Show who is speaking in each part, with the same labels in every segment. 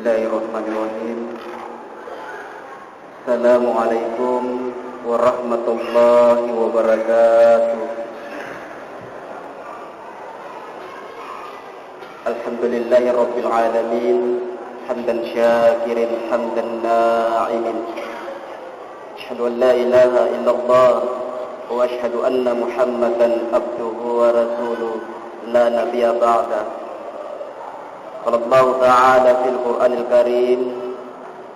Speaker 1: Bismillahirrahmanirrahim. Assalamualaikum warahmatullahi wabarakatuh. Alhamdulillahirabbil alamin, hamdan syakirin hamdan na'imin. Asyhadu an la ilaha illallah wa asyhadu anna Muhammadan abduhu wa rasuluh la nabiyya ba'da. قال الله تعالى في القرآن الكريم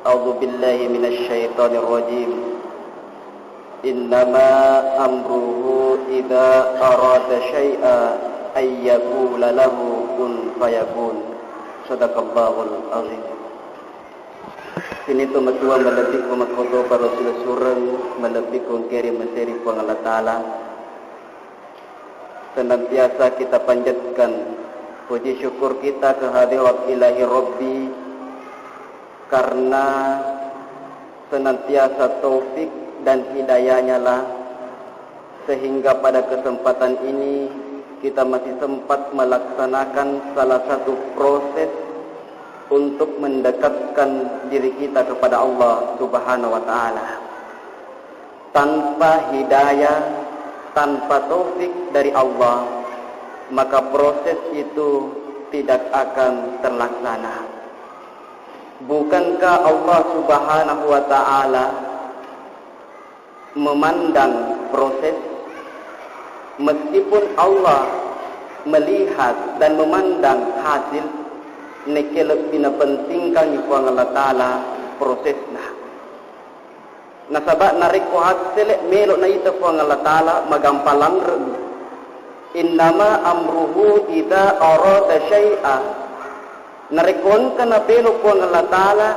Speaker 1: أعوذ بالله من الشيطان الرجيم إنما أمره إذا أراد شيئا أن يقول له كن فيكون صدق الله العظيم. Sini tu matua malabik ko makoto para sila surang malabik kong kiri masiri po ng Allah Ta'ala. Senantiasa kita panjatkan puji syukur kita kehadirat ilahi Rabbi karena senantiasa taufik dan hidayahnya lah sehingga pada kesempatan ini kita masih sempat melaksanakan salah satu proses untuk mendekatkan diri kita kepada Allah Subhanahu wa Ta'ala. Tanpa hidayah, tanpa taufik dari Allah, maka proses itu tidak akan terlaksana. Bukankah Allah Subhanahu wa Ta'ala memandang proses? Meskipun Allah melihat dan memandang hasil, nekelep pinapentingkan iku Allah Ta'ala prosesna. Nasabak nariko hasil melok na ito po Allah Ta'ala magampalang remi. Innama amruhu idza arada syai'a. Narikon kana pelo po Allah Ta'ala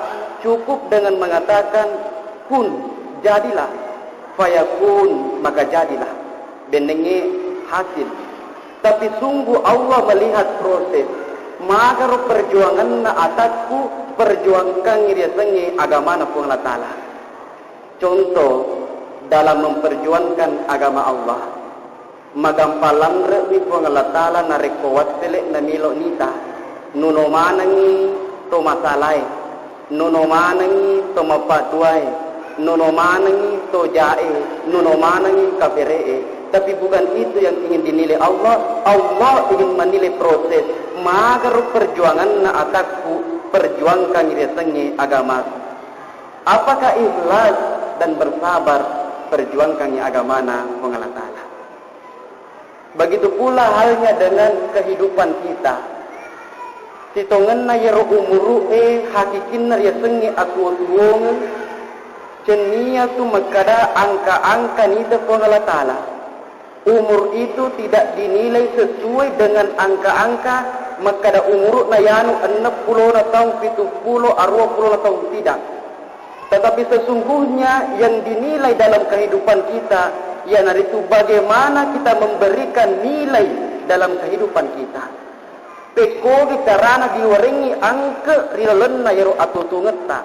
Speaker 1: cukup dengan mengatakan kun, jadilah, fayakun, maka jadilah, benenge hasil. Tapi sungguh Allah melihat proses, maka perjuangan na atasku perjuangkan iri sengi agama na po Allah Ta'ala. Contoh dalam memperjuangkan agama Allah, magampalang rewi po Allah Ta'ala na rekowat selek na milo nita, nunomanangi to masalay, nunomanangi to mapatuay, nunomanangi to jae, nunomanangi kaberee. Tapi bukan itu yang ingin dinilai Allah. Allah ingin menilai proses, maka perjuangan na atakku perjuangkan irisengi agama. Apakah ikhlas dan bersabar perjuangkan agama na po Allah Ta'ala. Begitu pula halnya dengan kehidupan kita. Sitongan na yero umuru hakikin na yasengi aku tuongan cenia tu makada angka-angka nita po Allah Ta'ala. Umur itu tidak dinilai sesuai dengan angka-angka makada umur na yanu 60 na tahun, 70, 60 na tahun, tidak. Tetapi sesungguhnya yang dinilai dalam kehidupan kita, ialah itu bagaimana kita memberikan nilai dalam kehidupan kita. Peko kita rana diwarengi angke rilalena yero atutungeta.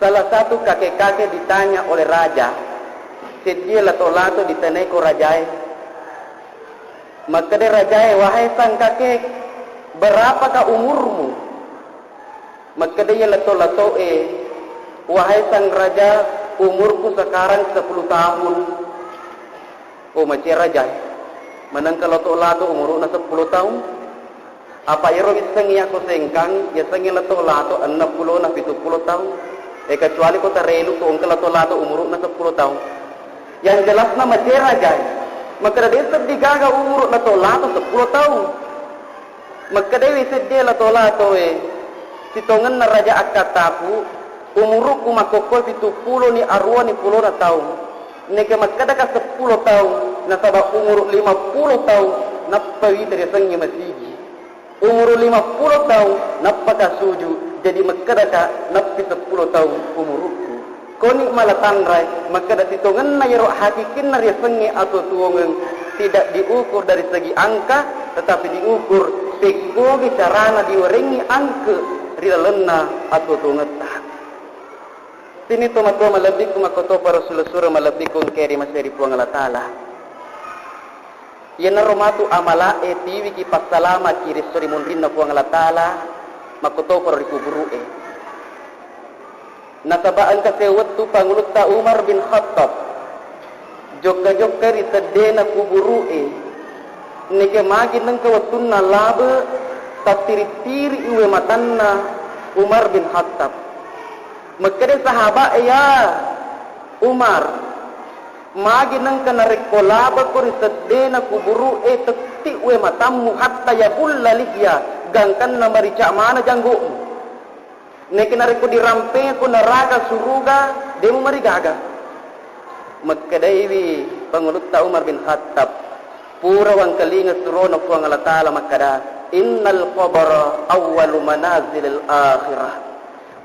Speaker 1: Salah satu kakek-kakek ditanya oleh raja, sedia lato-lato ditanai ko rajai. Maka dia rajai, wahai sang kakek, berapakah umurmu? Maka dia lato-lato wahai sang raja, umurku sekarang 10 tahun. Oh macam raja, manang kalau lato umur na 10 tahun. Apa iro isengi ako sengkang, ya sengi lato 60 na 70 tahun. Kecuali ko tarelu ko ang lato umur na 10 tahun. Yang jelas na macam raja. Maka dia terdigaga umur lato 10 tahun. Maka dia wisidya lato sitongan na raja akataku umurku makokol 70 ni arwa ni 10 na tahun. Neke makada ka 10 tahun na sabab umur 50 tahun napawi dari sengi masigi. Umur 50 tahun napaka suju. Jadi makada ka napi 10 tahun umurku. Koni malatangray makada sitongan na yero hakikin na sengi atau tuongan tidak diukur dari segi angka, tetapi diukur pekogi carana diwarengi angka rilalena atau tungeta. Sini to matua malabik ko makoto para sulasura malabik kong keri maseri po Allah Ta'ala. Yan na romatu amala tiwi ki pasalama kiri suri munrin na po Allah Ta'ala makoto por dikuburu nasabaan kasewat tu panguluta Umar bin Khattab jokka ri sedena kuburu nike magi nang kawatun na laba tatiri-tiri iwe matanna Umar bin Khattab makade sahaba ya Umar magi nang kana rekolaba ko ri sedena kuburu tekti iwe matamu hatta yabulla liya gangkan na marica mana janggo neke nareko dirampe ko neraka suruga demo marigaga makkadaiwi panguluta Umar bin Khattab pura wang kalinga surono ko ang Allah Ta'ala makkada innal qabra awwalu manazilil akhirah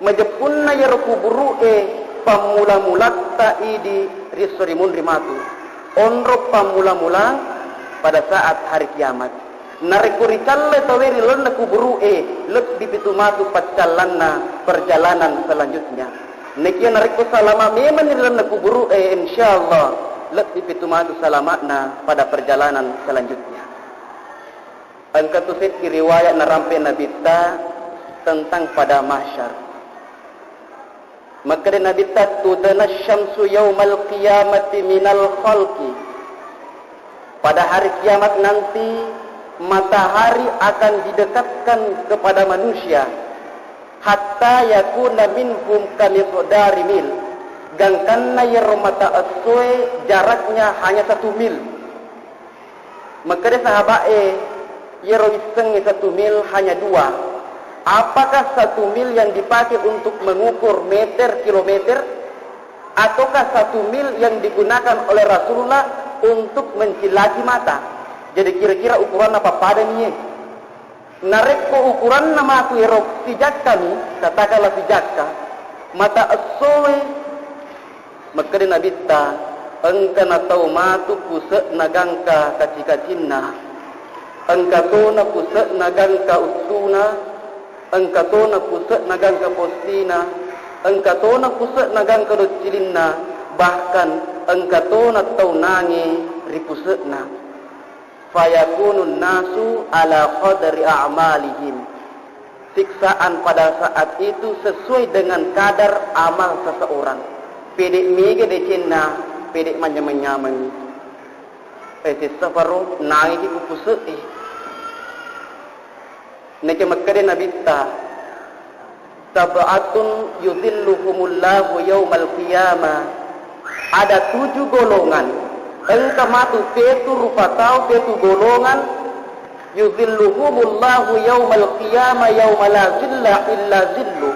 Speaker 1: majapunna yaro kuburu pamula-mulakta idi risorimun rimatu onro pamula-mula pada saat hari kiamat narikuri calle taweri lonna kuburu let dipitumatu paccalanna perjalanan selanjutnya nekia nariku salama memang lonna kuburu insyaallah let dipitumatu salamatna pada perjalanan selanjutnya. Angka tusit riwayat narampe Nabi ta tentang pada mahsyar maka Nabi ta tudana syamsu yaumal qiyamati minal khalqi pada hari kiamat nanti matahari akan didekatkan kepada manusia hatta yakuna minhum kamiqdari mil gangkanna yarmata aswe jaraknya hanya 1 mil maka dia sahabat yero iseng 1 mil hanya 2 apakah 1 mil yang dipakai untuk mengukur meter kilometer ataukah 1 mil yang digunakan oleh Rasulullah untuk mencilaki mata. Jadi kira-kira ukuran apa pada nih? Narek ko ukuran nama aku erok sijakka nih, katakanlah sijakka. Mata asoe, maka di Nabi ta, engka na tau matu kusek nagangka kacikacinna, engka tona kusek nagangka utsuna, engka tona kusek nagangka postina, engka tona kusek nagangka docilinna, bahkan engka tona tau nangi ripusekna. Fayakunun nasu ala qadri a'malihim siksaan pada saat itu sesuai dengan kadar amal seseorang pedek mege de cenna pedek manyamanyamang sisafaro nangi ki kupuse neke makkade nabita sab'atun yudhilluhumullahu yaumal qiyamah ada 7 golongan engka matu petu rupa tau petu golongan yuzilluhumullahu yaumal qiyamah yauma la zilla illa zillu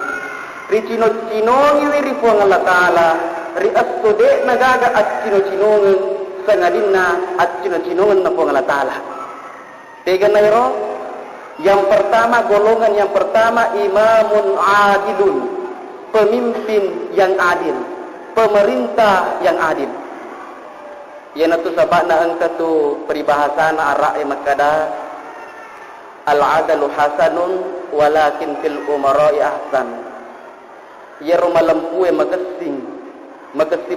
Speaker 1: ricino-cinongi wiri puang Allah Ta'ala ri astode nagaga accino-cinongen sangadinna accino-cinongen na puang Allah Ta'ala tega nairo yang pertama golongan yang pertama imamun adilun pemimpin yang adil pemerintah yang adil. Yan tu sabana angka tu peribahasa na ara makada al-adalu hasanun walakin fil umara'i ahsan. Yero malampu magasing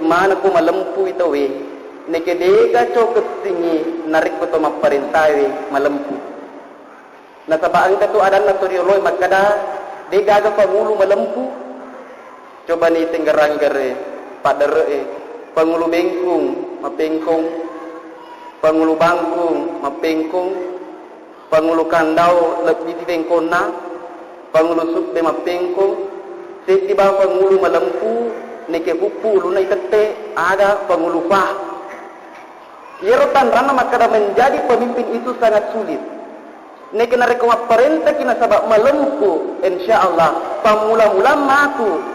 Speaker 1: mana ko malampu ito nekedega cho kesingi narik ko to maparintawi malampu. Nasabaan ka tu adan na turioloy makada degaga pangulo malampu. Coba ni tinggarang-gare padere Pangulu bengkung, mapengkung. Pangulu bangkung, mapengkung. Pangulu kandau, lebih di bengkona. Pangulu sukde mapengkung. Seti ba pangulu malampu, neke hupu, lunay tete, ada pangulu pah. Yerotan rana makada menjadi pemimpin itu sangat sulit. Neke narekoma perintah kina sabab malampu, insyaallah. Pamula-mula matu.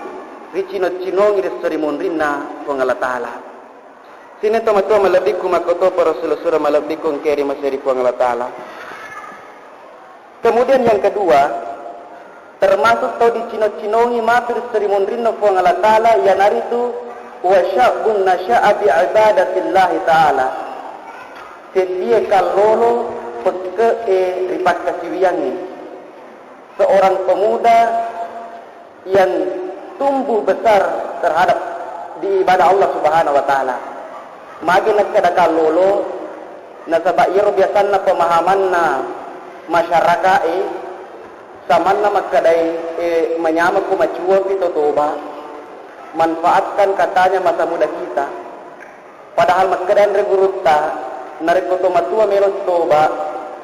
Speaker 1: Ricino-cinongi restorimon rinna kong Allah Ta'ala. Sini tomato malabiku makoto para sulusura malabiku ang keri maseri kong Allah Ta'ala. Kemudian yang kedua, termasuk tau dicino-cinongi matu restorimon rinna kong Allah Ta'ala, yanari itu wa sya'bun nasya'a bi'ibadatillahi Ta'ala. Sedia kalolo peke ripat kasiwiangi. Seorang pemuda yang tumbuh besar terhadap di ibadah Allah Subhanahu wa taala. Magi nakada lolo nasaba iro biasanna pemahamanna masyarakat Samanna makadai menyama kumacua kita toba, manfaatkan katanya masa muda kita. Padahal makadai regurutta narikoto matua melon toba,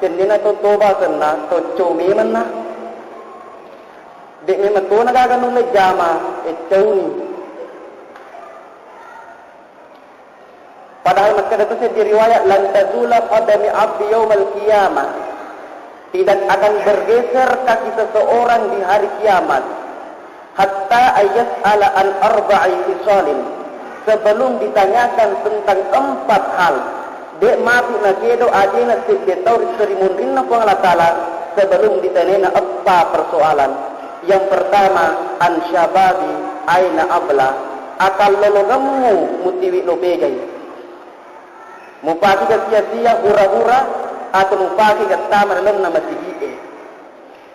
Speaker 1: kendina to toba kena to comi mana. Dek memang to nagaganong lejama cauni. Padahal makadai itu saya diriwayat lan tazula qadami abdi yaumal qiyamah. Tidak akan bergeser kaki seseorang di hari kiamat hatta ayas'ala an arba'i khisalin, sebelum ditanyakan tentang 4 hal. Dek mati na kedo ajena sebetau serimun na Allah Ta'ala sebelum ditanya apa persoalan. Yang pertama, an syababi aina abla, akal lologamu mutiwi lo pegay. Mupaki ka sia-sia hura-hura atau mupaki ka tamar lam na masigite.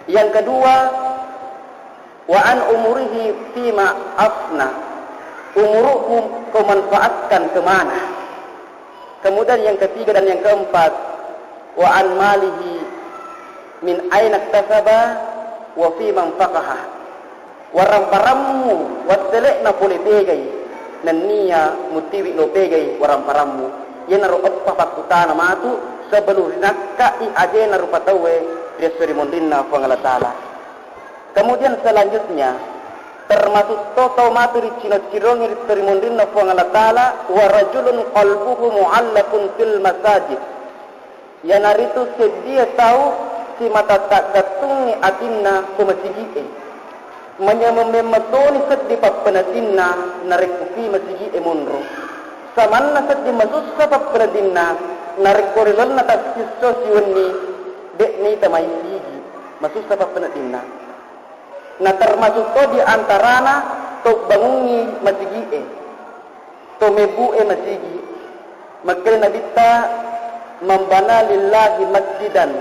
Speaker 1: Yang kedua, wa an umurihi fima afna, umuruhu kau manfaatkan kemana. Kemudian yang ketiga dan yang keempat, wa an malihi min aina iktasaba wa fima anfaqaha, waram-parammu waselekna pole pegay nan niya mutiwi lo pegay waram-parammu. Yan naro oppa pakutana matu sebelum nakka i ajena rupa tawe dia serimondinna Allah Ta'ala. Kemudian selanjutnya termasuk toto maturi cina-cirong iri serimondinna Allah Ta'ala wa rajulun qalbuhu mu'allakun fil masajid. Yan naritu sedia tahu si mata tak gatungi atinna kumasigi menyamememmatoni seddi pappenatinna narekufi masigi munro. Samanna seddi masussa pappenatinna narikorilan na taksiso siwani dek ni tamay sigi masusta pa penatinna na termasuk to di antarana to bangungi masigi to mebu masigi makanya nabita membana lillahi masjidan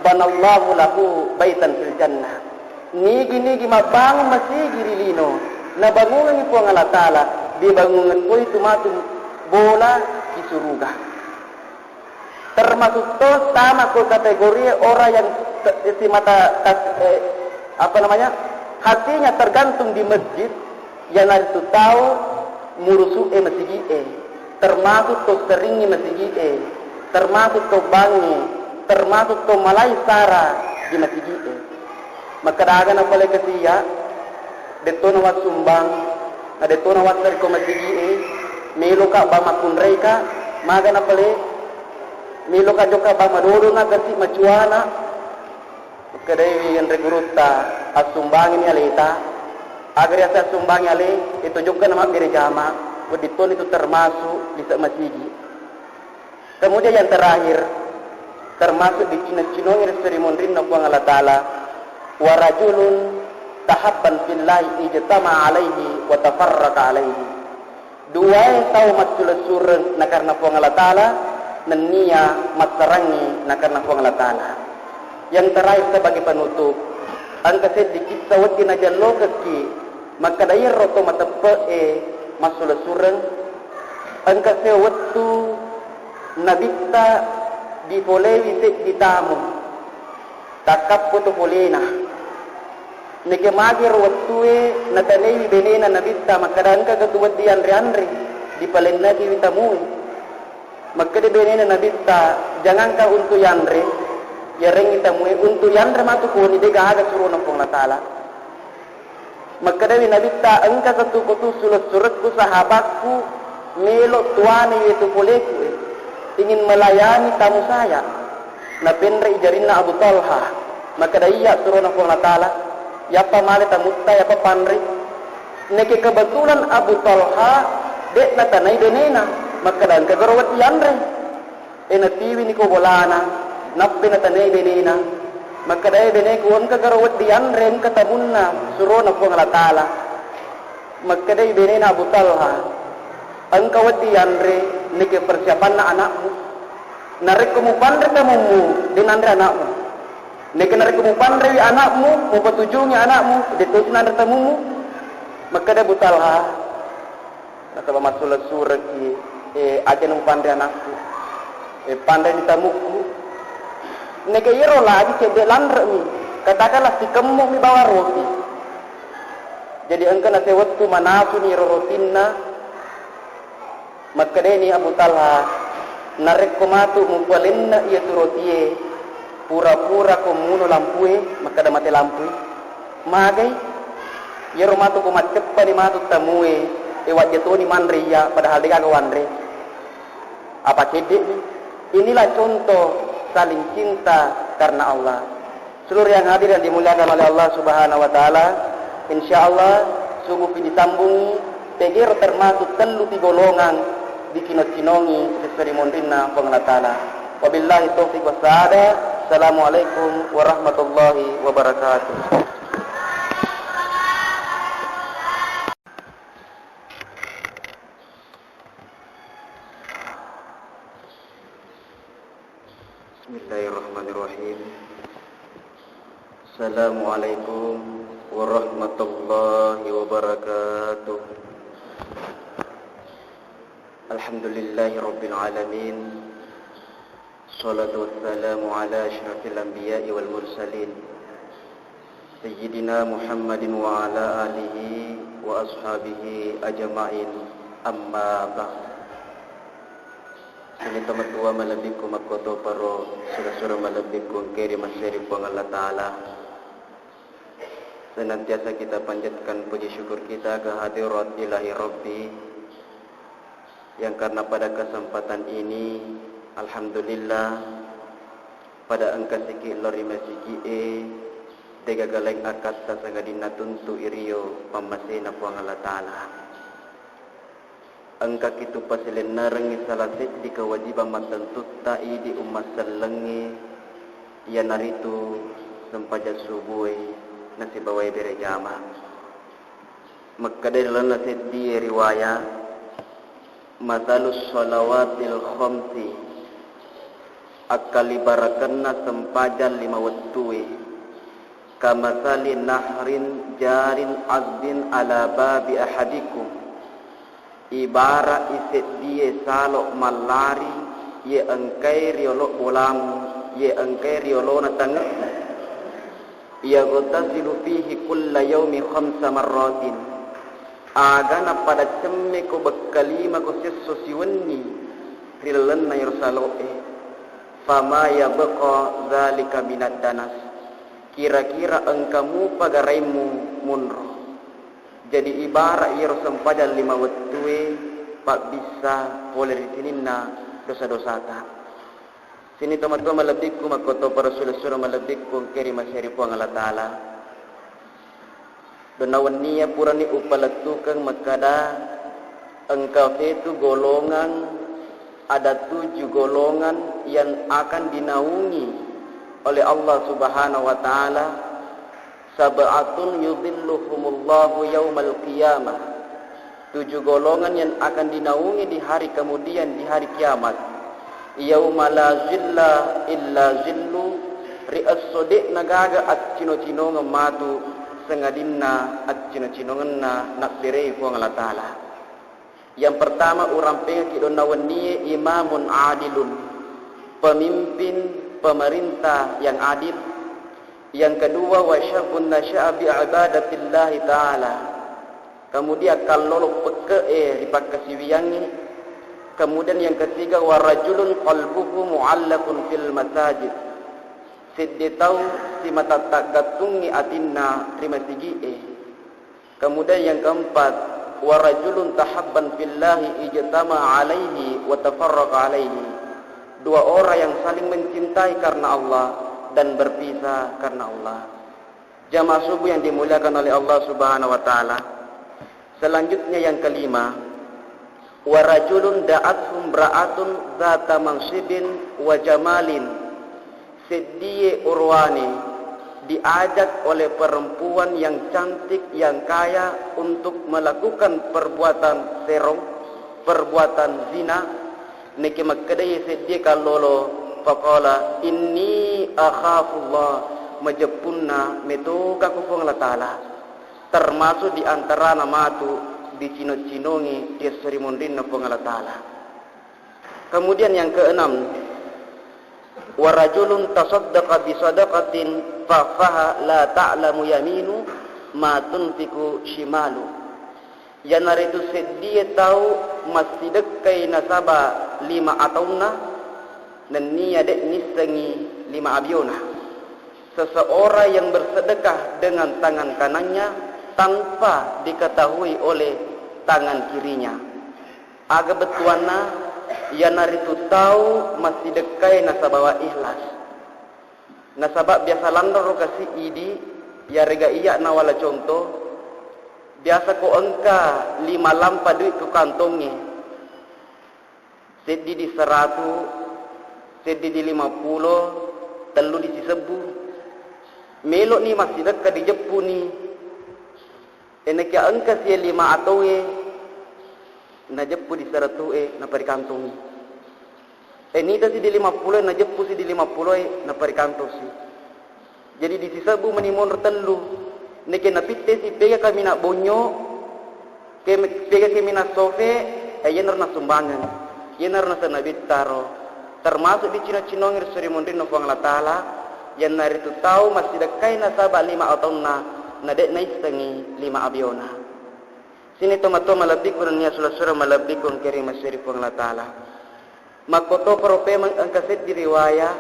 Speaker 1: banallahu lahu baitan fil jannah. Nigi mabangun masigi rilino na bangungan ipo ang Allah Ta'ala di bangungan po itu matu bola di surga. Termasuk to sama ko kategori orang yang si mata hatinya tergantung di masjid yang harus tahu murusu masjid termasuk to seringi masjid termasuk to bangi termasuk to malai sara di masjid. Maka dagan apa lagi kesiya detono wat sumbang detono wat dari ko masjid melo ka ba makunreka maga na pale milo ka joka ba madoro na kasi macuana kadai yang regurutta asumbangin alita agar asa sumbangi ale itu juga nama gerejama waditun itu termasuk di masjid. Kemudian yang terakhir termasuk di cina-cino yang serimondrin na Allah Ta'ala wa rajulun tahabban fillahi ijtama alaihi wa tafarraqa alaihi. Dua yang tahu matula sureng na karena Allah Ta'ala nenia matsarangi na karena Allah Ta'ala. Yang terakhir sebagai penutup angka sedikit sawat kinajallo kaki maka dayar roto matepe masula sureng angka sewatu nabita di polewi di tamu takap putu polena neke magir watue natanewi benena nabita maka danka ketuwat di andre di palenna di witamui maka di benena nabita jangan ka untuk yandre ya rengi tamui untuk yandre matu ko ni dega aga suruh nang Allah Ta'ala. Maka dari nabita engka ketu surat-suratku sahabatku melo tuane itu poleku ingin melayani tamu saya. Na penre ijarinna Abu Talha. Maka dari ya suruh nang Allah Ta'ala. Ya pa male tamutta ya pa panri. Neke kebetulan Abu Talha dek na tanay denena. Maka dan kagarawat yandre. Tiwi ni ko bolana. Nappe na tanay benena maka dai bene ko on kagarawat dian rem katamunna suruh na ko Allah Ta'ala maka dai benena Abu Talha ang kawat dian re nike persiapan na anakmu narik mo pandre tamumu din andre anakmu nike narik mo pandre anakmu mo patujungi anakmu dito sinandre tamumu maka dai Abu Talha nataba masul surah ki ajen mo pandre anakku pandai ni tamuku neke yero lagi cede landre mi Katakanlah si kemuk mi bawa roti. Jadi engkau nasi waktu manasu ni rotinna. Maka ni Abu Talha narik komatu mumpalinna ia tu rotie pura-pura komuno lampue maka dah mati lampue. Magai ia romatu komat cepat di matu tamue ewat jatuh ni mandria padahal dia kagak wandre. Apa cedek ni? Inilah contoh saling cinta karena Allah. Seluruh yang hadir yang dimuliakan oleh Allah Subhanahu wa taala, insyaallah sungguh disambungi tegir termasuk telu ti golongan dikinot-kinongi sesuai mondrina Allah taala. Wabillahi taufiq wassaada. Assalamualaikum warahmatullahi wabarakatuh. Bismillahirrahmanirrahim. Assalamualaikum warahmatullahi wabarakatuh. Alhamdulillahi rabbil alamin. Salatu wassalamu ala asyrafil anbiya'i wal mursalin Sayyidina Muhammadin wa ala alihi wa ashabihi ajma'in. Amma ba'd. Ini teman tua malabiku makoto paro surah-surah malabiku kiri masyari puang Allah Ta'ala. Senantiasa kita panjatkan puji syukur kita ke hadirat ilahi Rabbi, yang karena pada kesempatan ini alhamdulillah pada angka sikit lori masiki dega galeng akad tasangadina tuntu iriyo pamasena puang Allah Ta'ala. Angka kitu pasilin narengi salasit di kewajiban matentut ta'i di umat selengi ia naritu sempaja subuhi nasi bawai bere jama makadai dalam nasit di riwayat matalus salawatil khamsi akali barakanna sempajan 5 waktui kamasali nahrin jarin azbin ala babi ahadikum. Ibarat iset dia salok malari ye engkai riolok bolam ye engkai riolona tangga ia gotasilu fihi kulla yaumi khamsa marratin agana pada cemme ko bekalima ko sesso siwenni rilanna yursaloe fama yabqa zalika minad danas kira-kira engkamu pagaraimu munro. Jadi ibarat ia sempadan 5 waktue pak bisa boleh ditininna dosa-dosa ta. Sini teman-teman malabikku makoto para surah-surah malabikku kiri masyari puang Allah Ta'ala. Donawan niya purani upalatukang makada engkau itu golongan ada 7 golongan yang akan dinaungi oleh Allah Subhanahu wa Ta'ala. Sab'atun yudhilluhumullahu yaumal qiyamah. 7 golongan yang akan dinaungi di hari kemudian di hari kiamat. Yauma la zilla illa zillu ri'as sodik nagaga at cino-cino ngematu sengadinna at cino-cino ngenna nak direi puang Allah Ta'ala. Yang pertama orang pengen kidonawan niye imamun adilun, pemimpin pemerintah yang adil. Yang kedua wasyabun nasya'a bi ibadatillah ta'ala. Kemudian kalau peke dipakasiwiangi. Kemudian yang ketiga warajulun qalbuhu mu'allaqun fil masajid. Siddi tahu si mata tak gatungi atinna terima sigi Kemudian yang keempat warajulun tahabban fillahi ijtama alaihi wa tafarraqa alaihi. 2 orang yang saling mencintai karena Allah dan berpisah karena Allah. Jamaah subuh yang dimuliakan oleh Allah Subhanahu wa Ta'ala. Selanjutnya yang kelima, warajulun da'athum ra'atun zata mansibin wa jamalin. Sedie urwani diajak oleh perempuan yang cantik yang kaya untuk melakukan perbuatan serong, perbuatan zina. Niki makadai sedie kalolo faqala inni akhafullah majapunna metuka kufung Allah Ta'ala. Termasuk di antara nama tu di cino-cinongi dia serimundin na Allah Ta'ala. Kemudian yang keenam wa rajulun tasaddaqa bi sadaqatin faha la ta'lamu yaminu ma tunfiku shimalu. Yang itu sedia tahu masih dekai nasaba 5 atauna dan ni ada nisengi 5 abiona. Seseorang yang bersedekah dengan tangan kanannya tanpa diketahui oleh tangan kirinya. Aga betuana yang itu tahu masih dekai nasabah ikhlas. Nasabah biasa landor kasih idi ya rega iya nawala contoh. Biasa ko engka 5 lampa duit ku kantongi. Sedi di 100, sedi di 50, telu di 10. Melok ni masih dekat di Jepu ni. Enak ya engka si 5 atau na Jepu di 100 na perikantongi. Ini tadi di 50 na Jepu si di 50 na perikantosi. Jadi di 10 menimon telu. Neke napite si pega kami nak bonyo, pega kami nak sofe, ayenar na sumbangan, ayenar na sanabit taro. Termasuk di Cina-Cina ngir suri mondrin no fuang latala, yang nari tu tahu masih dekai nasabah 5 atau na dek na istangi 5 abiona. Sini tomato malabikun niya sulasura malabikun kiri masuri fuang latala. Makoto prope angkasit di riwaya,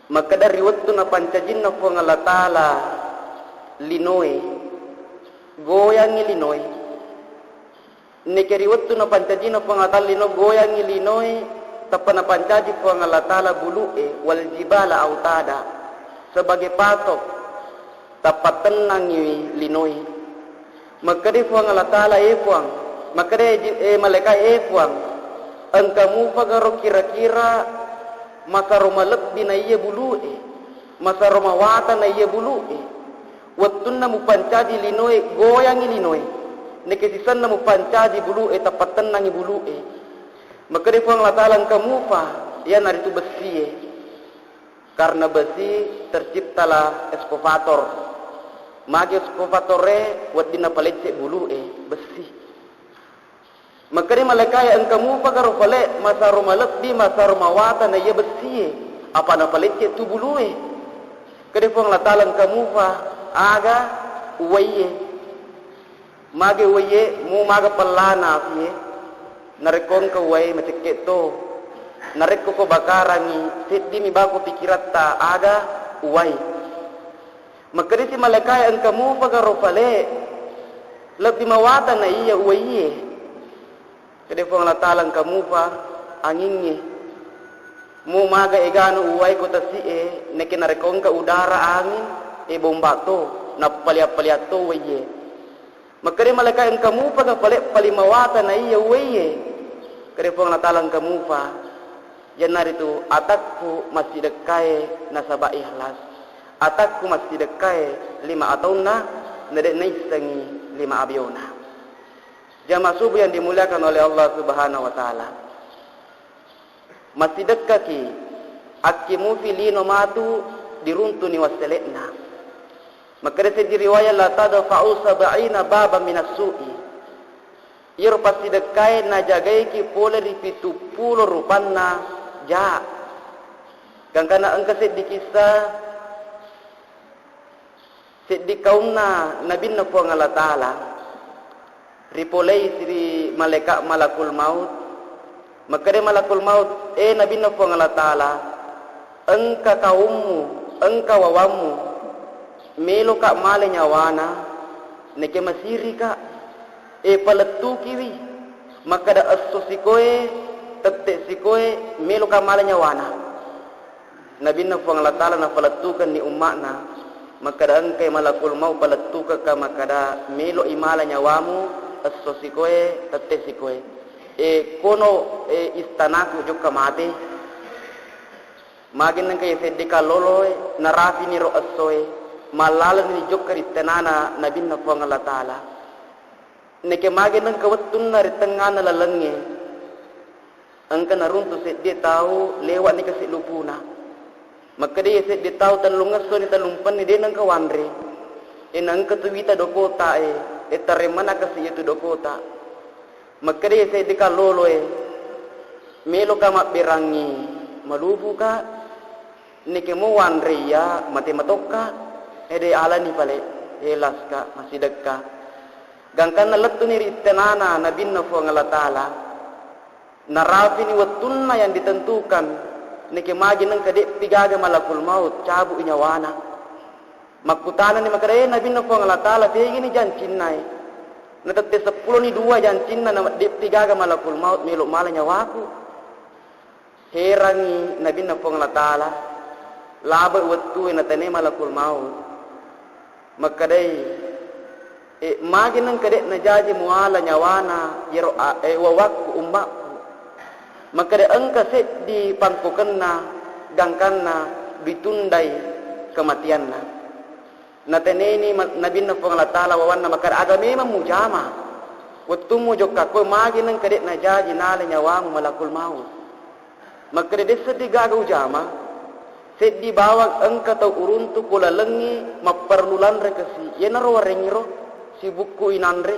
Speaker 1: maka dari waktu na pancajin na fuang latala. Linoy goyangi linoy nekeri wattu na pancaji na pangatal lino goyangi linoy tapana pancaji pangalatala bulu'e wal jibala autada sebagai patok tapat tenangi linoy makade pangalatala efuang makade malaikat efuang engkamu pagaro kira-kira masa roma lebih na iya bulu'e masa roma wata na iya bulu'e wattun na mupancadi linoy goyangi linoy nekesisan na mupancadi bulu'e tapatan nangi bulu'e maka di puang latalang kamufa ya naritu besi karena besi terciptalah eskavator magi eskavatore wat dina palece bulu'e besi maka di malakaya ang kamufa karo pale masa rumalabbi masa rumawata na iya besi apa na palece tu bulu'e kadi puang latalang kamufa aga uwaye mage uwaye mu maga pelana fiye narekon ka uwaye maciketo nareko ko bakarangi siddi mi bako pikiratta aga uwaye makari si malakay ang kamu pagaro pale lebih mawata na iya uwaye kade fong latalang kamu pa angingi mu maga egano uwaye ko tasi neke narekon ka udara angin bomba to na palia-palia to weye makare malaka ang kamu pa palimawata na iya weye kare pong natalang kamu pa yan narito atakku masih dekai nasaba ikhlas atakku masih dekai 5 atau na dek naisangi 5 abiona jamaah subuh yang dimuliakan oleh Allah Subhanahu wa taala masih dekaki akimu filino matu diruntuni waselekna maka dari riwayat la tadfa'u 70 baba minas su'i ir pasti dekai na jagai ki pole di 70 rupanna ja kangkana angka seddi kisah seddi kaumna nabi na puang Allah taala ripolei siri malakul maut maka dari malakul maut nabi na puang Allah taala engka kaummu engka wawamu melo kak male nyawana neke masiri kak paletu kiwi maka da asso sikoe tette sikoe melo kak male nyawana nabi na fuang latala na paletukan ni umakna maka da angkai malakul mau paletuka ka maka da melo imala nyawamu asso sikoe tette sikoe kono istanaku joka mate magin nang kay sedika loloy narafi ni ro assoe malalan ni jokkari tenana nabi na fuang Allah taala neke mage nang kawattun na ritengana lalenge angka naruntu sedde tahu lewat ni kasi lupuna maka dia sedde tahu talungas so ni talumpan ni denang kawanre enang katuwita dokota taremana kasi itu dokota maka dia sedde ka lolo melo ka maberangi malufu ka niki mo wanriya mati matoka ede ala ni pale elas ka masih dekka gangkan na letu ni ritenana na binna fo ngala taala narafi ni watunna yang ditentukan niki magi nang kade pigaga malakul maut cabu nyawana makutana ni makare na binna fo ngala taala tegi ni jan cinnai na tette 10 ni 2 jan cinna na de pigaga malakul maut melo mala nyawaku herangi na binna fo ngala taala laba wattu na tane malakul maut makadai magi nang kade na jaji muala nyawana yero wawakku ummaku makadai engka set di pangkukenna gangkanna ditundai kematianna na teneni nabi na Allah taala wawanna makada aga memang mujama waktu mu jokka ko magi nang kade na jaji nale nyawamu malakul maut makada desa digaga ujama set di bawang engka tau uruntu kula lengi maperlulan rekesi yenaro warengiro si buku inandre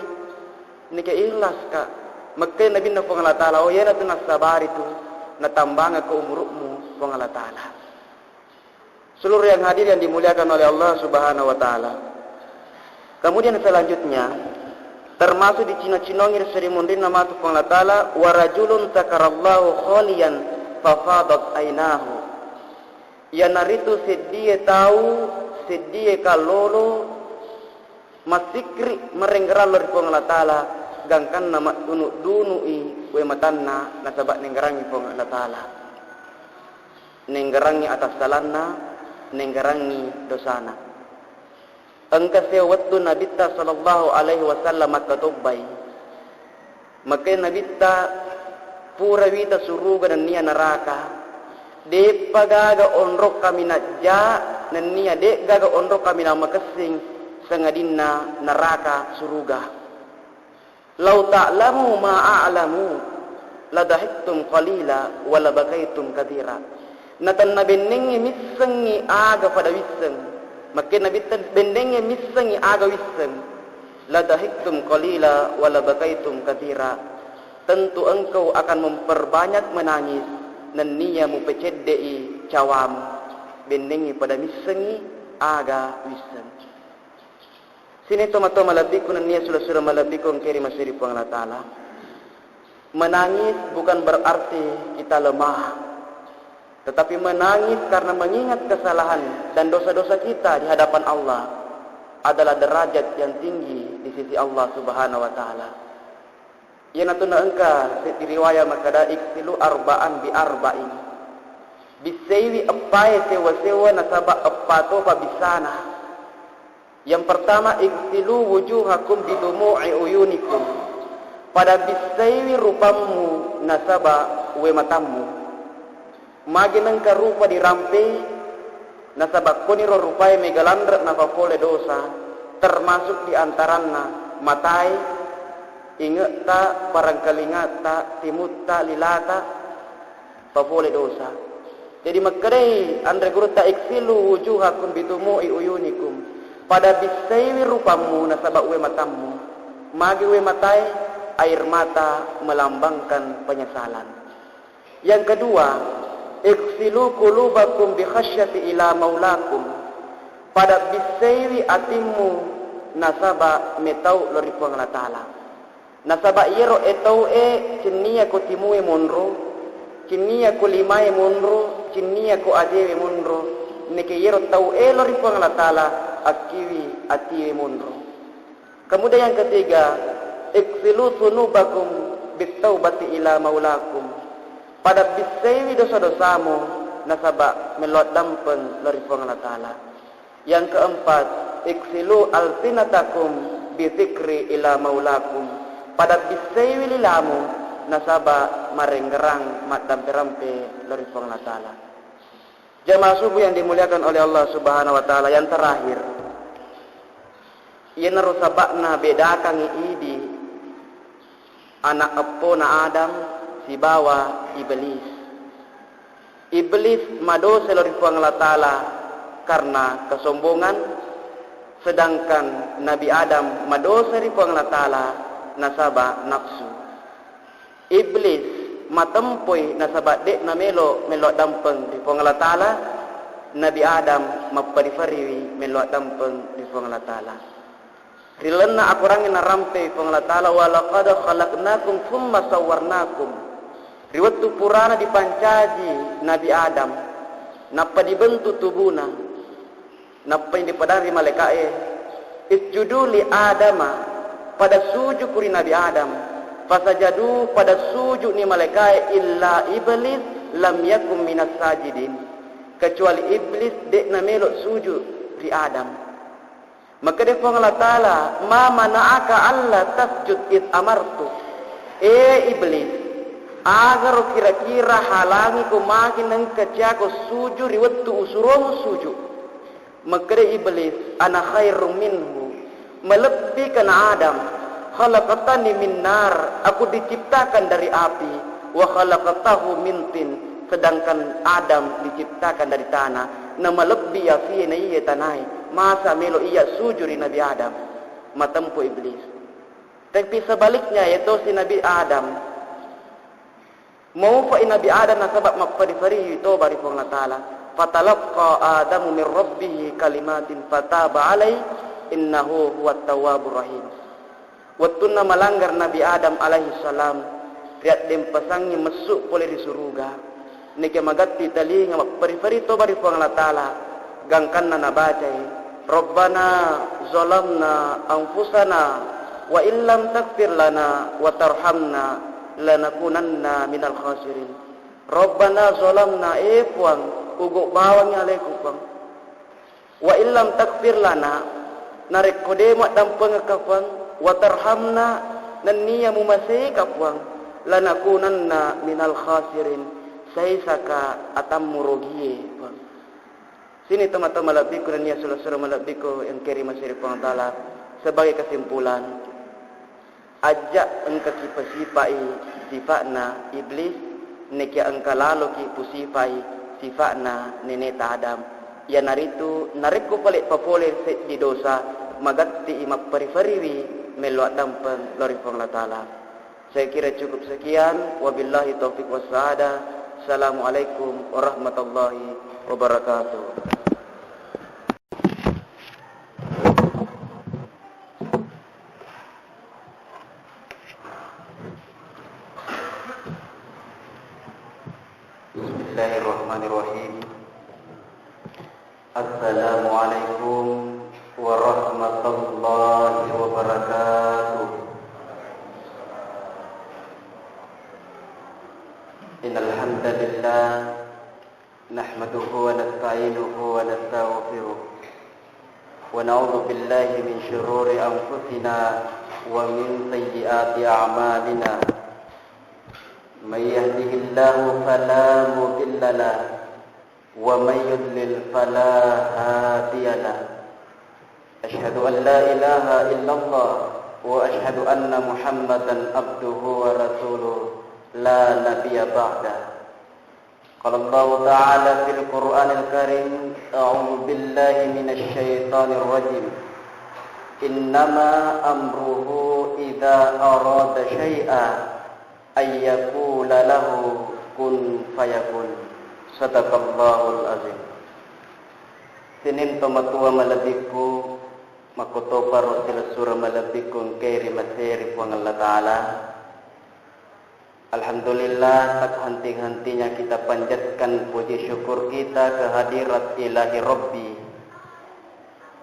Speaker 1: nike ikhlas ka makka nabi na Allah taala oh yena tu nasabar itu na tambanga ke umurmu Allah taala. Seluruh yang hadir yang dimuliakan oleh Allah Subhanahu wa taala. Kemudian selanjutnya termasuk di Cina-Cinongir Sri Mundin nama Allah taala wa rajulun takarallahu khaliyan fafadat ainahu. Ya naritu sedie tahu sedie kalolo masikri merenggeral dari Allah taala gangkan nama dunui we matanna nasabak nenggerangi Allah taala. Nenggerangi atas salanna nenggerangi dosana. Engka sewattu nabita sallallahu alaihi wasallam makatubbai. Maka nabita pura wita suruga dan nia neraka. De pagaga onrok kami najja dan nia de gaga onrok kami na makasing sengadinna neraka suruga. Lau ta'lamu ma a'lamu ladahittum qalila wala bakaitum katsira. Natan na benengi misengi aga pada wiseng makin nabi benengi misengi aga wiseng la dahiktum qalila wala bakaitum katsira tentu engkau akan memperbanyak menangis dan niyamu peceddei cawam benengi pada misengi aga wiseng sini tomato malabikun niya sudah malabikun kiri masiri Allah taala menangis bukan berarti kita lemah tetapi menangis karena mengingat kesalahan dan dosa-dosa kita di hadapan Allah adalah derajat yang tinggi di sisi Allah Subhanahu wa taala. Yanatuna engka di riwayat makada iksilu arba'an bi arba'in. Bisaywi appai sewa-sewa nasaba appato fa bisana. Yang pertama iksilu wujuhakum bidumu'i uyunikum. Pada bisaywi rupamu nasaba we matamu. Magi nangka rupa dirampe nasabak koniro rupai megalandrat na papole dosa termasuk di antarana matai inget ta parangkalingat ta timut ta lilata papole dosa. Jadi makadai andre guru ta iksilu wujuhakum bidumu'i uyunikum pada bisaywi rupamu nasabak we matamu magi we matai air mata melambangkan penyesalan. Yang kedua iksilu qulubakum bi khasyati ila maulakum pada bisaywi atimu nasaba metau lori Allah taala nasaba yero etau cinnia ko timue monro cinnia ko limae monro cinnia ko adewe monro neke yero tau lori Allah taala akiwi atiwe monro. Kemudian yang ketiga iksilu sunubakum bitaubati ila maulakum pada bisaywi dosa-dosamu nasaba melot dampen lari Allah taala. Yang keempat iksilu alsinatakum bizikri ila maulakum pada bisaywi lilamu nasaba marenggerang mat dampe-rampe lari Allah taala. Jamaah subuh yang dimuliakan oleh Allah Subhanahu wa taala, yang terakhir ieu narusabakna bedakan idi anak epo na Adam si bawa iblis. Iblis madosa lori Allah taala karena kesombongan, sedangkan Nabi Adam madosa ri Allah taala nasaba nafsu. Iblis matempoi nasabat dek na melo dampeng di pong Allah Ta'ala Nabi Adam maparifariwi melo dampeng di pong Allah Ta'ala rilana akurangin na rampe pong Allah Ta'ala walaqad khalaqnakum thumma sawwarnakum riwatu purana dipancaji Nabi Adam napa dibentuk tubuhna napa yang dipadari malaikat isjudu li Adama pada sujud kuri Nabi Adam fasajadu pada sujud ni malaikat illa iblis lam yakum minas sajidin kecuali iblis dek na melok sujud di Adam maka dia Allah Ta'ala ma mana'aka alla tasjud id amartu iblis agar kira-kira halangi ko makin nang keciako sujud riwatu usuromu sujud maka dia iblis ana khairum minhu melebihkan Adam khalaqatani min nar aku diciptakan dari api wa khalaqatahu min tin sedangkan Adam diciptakan dari tanah nama lebih ya fi na iya tanai masa melo iya sujuri Nabi Adam matempo iblis tapi sebaliknya yaitu si Nabi Adam mau fa Nabi Adam nasabab maqfari itu bari Allah Ta'ala fatalaqa Adamu min rabbih kalimatin fataba alai innahu huwat tawwabur rahim wattuna malanggar Nabi Adam alaihi salam riat dem pasangnya masuk boleh di surga nike magatti talinga mapari to bari Allah Ta'ala gangkanna nabacai Rabbana zalamna anfusana wa illam taghfir lana wa tarhamna lanakunanna minal khasirin Rabbana zalamna puang ugo bawangnya alaikum puang wa illam taghfir lana narik kode mak dampeng kapuang wa tarhamna nan niya mumasih kapuang lanakunanna minal khasirin saya saka atam murogie sini teman-teman malabiku dan niya sulah-sulah malabiku yang kiri masih Allah Ta'ala sebagai kesimpulan ajak engka kipasipai sifatna iblis nekia engka lalu kipusipai sifatna nenek Adam ya naritu nariku palik papole di dosa magatti imak periferiwi meluat dampen lori Allah Ta'ala saya kira cukup sekian wabillahi taufiq wassaada assalamualaikum warahmatullahi wabarakatuh Bismillahirrahmanirrahim Assalamualaikum warahmatullahi wabarakatuh Innal hamdalillah nahmaduhu wa nasta'inuhu wa nastaghfiruh wa na'udzu billahi min shururi anfusina wa min sayyiati a'malina may yahdihillahu fala mudilla lahu wa may yudlil fala hadiya lahu Ashhadu an la ilaha illallah wa ashhadu anna Muhammadan abduhu wa rasuluh la nabiyya ba'da. Qala Allah Ta'ala fil Qur'anil Karim a'udzu billahi minasy syaithanir rajim. Innama amruhu idza arada syai'an ay yaqula lahu kun fayakun. Sadaqallahul azim. Sinin tomatua malabiku makoto paro sila surah malabikun kairi masiri puang Allah Ta'ala Alhamdulillah tak henti-hentinya kita panjatkan puji syukur kita kehadirat ilahi Rabbi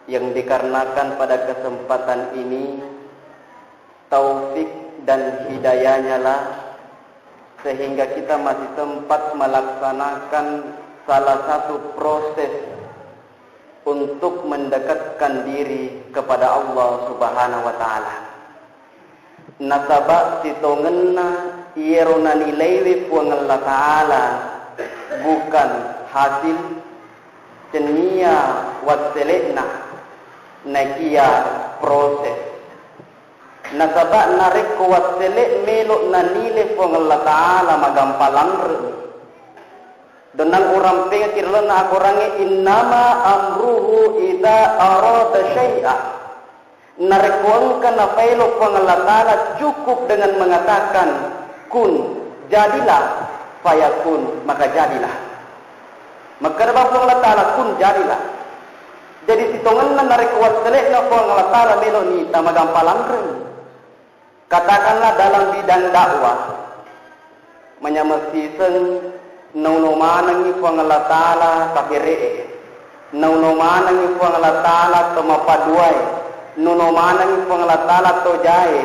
Speaker 1: yang dikarenakan pada kesempatan ini taufik dan hidayahnya lah sehingga kita masih sempat melaksanakan salah satu proses untuk mendekatkan diri kepada Allah Subhanahu wa Ta'ala. Nasabak sitongenna ierona nilaiwi puang Allah Ta'ala bukan hasil cenia watselekna nakia proses. Nasabak narik watselek melok na nilai puang Allah Ta'ala magampalang Donang orang pengen kirlana aku orangnya innama amruhu idza arada syai'a. Narekuangkan apa elok Allah Ta'ala cukup dengan mengatakan kun jadilah, fayakun, maka jadilah. Maka dapat Allah Ta'ala kun jadilah. Jadi sitongan na narik wasalek na po Allah Ta'ala melo ni tamagampalan rin. Katakanlah dalam bidang dakwah, menyamasisan naunumanang ni po Allah Ta'ala kapiree, naunumanang ni po Allah Ta'ala tumapaduay, naunumanang ni po Allah Ta'ala tojae,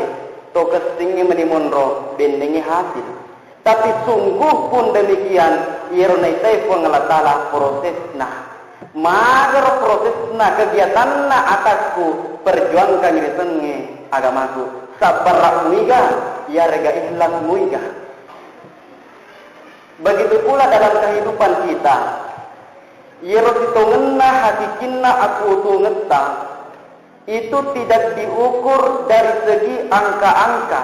Speaker 1: to kestingi manimunro, bendingi hasil. Tapi sungguh pun demikian, ironay tayo po Allah Ta'ala proses na. Magar proses na kegiatan na atasku perjuangkan ini sengi agamaku. Sabar muiga, ya rega ikhlas muiga. Begitu pula dalam kehidupan kita. Iro sitongenna hakikinna aku tungeta itu tidak diukur dari segi angka-angka.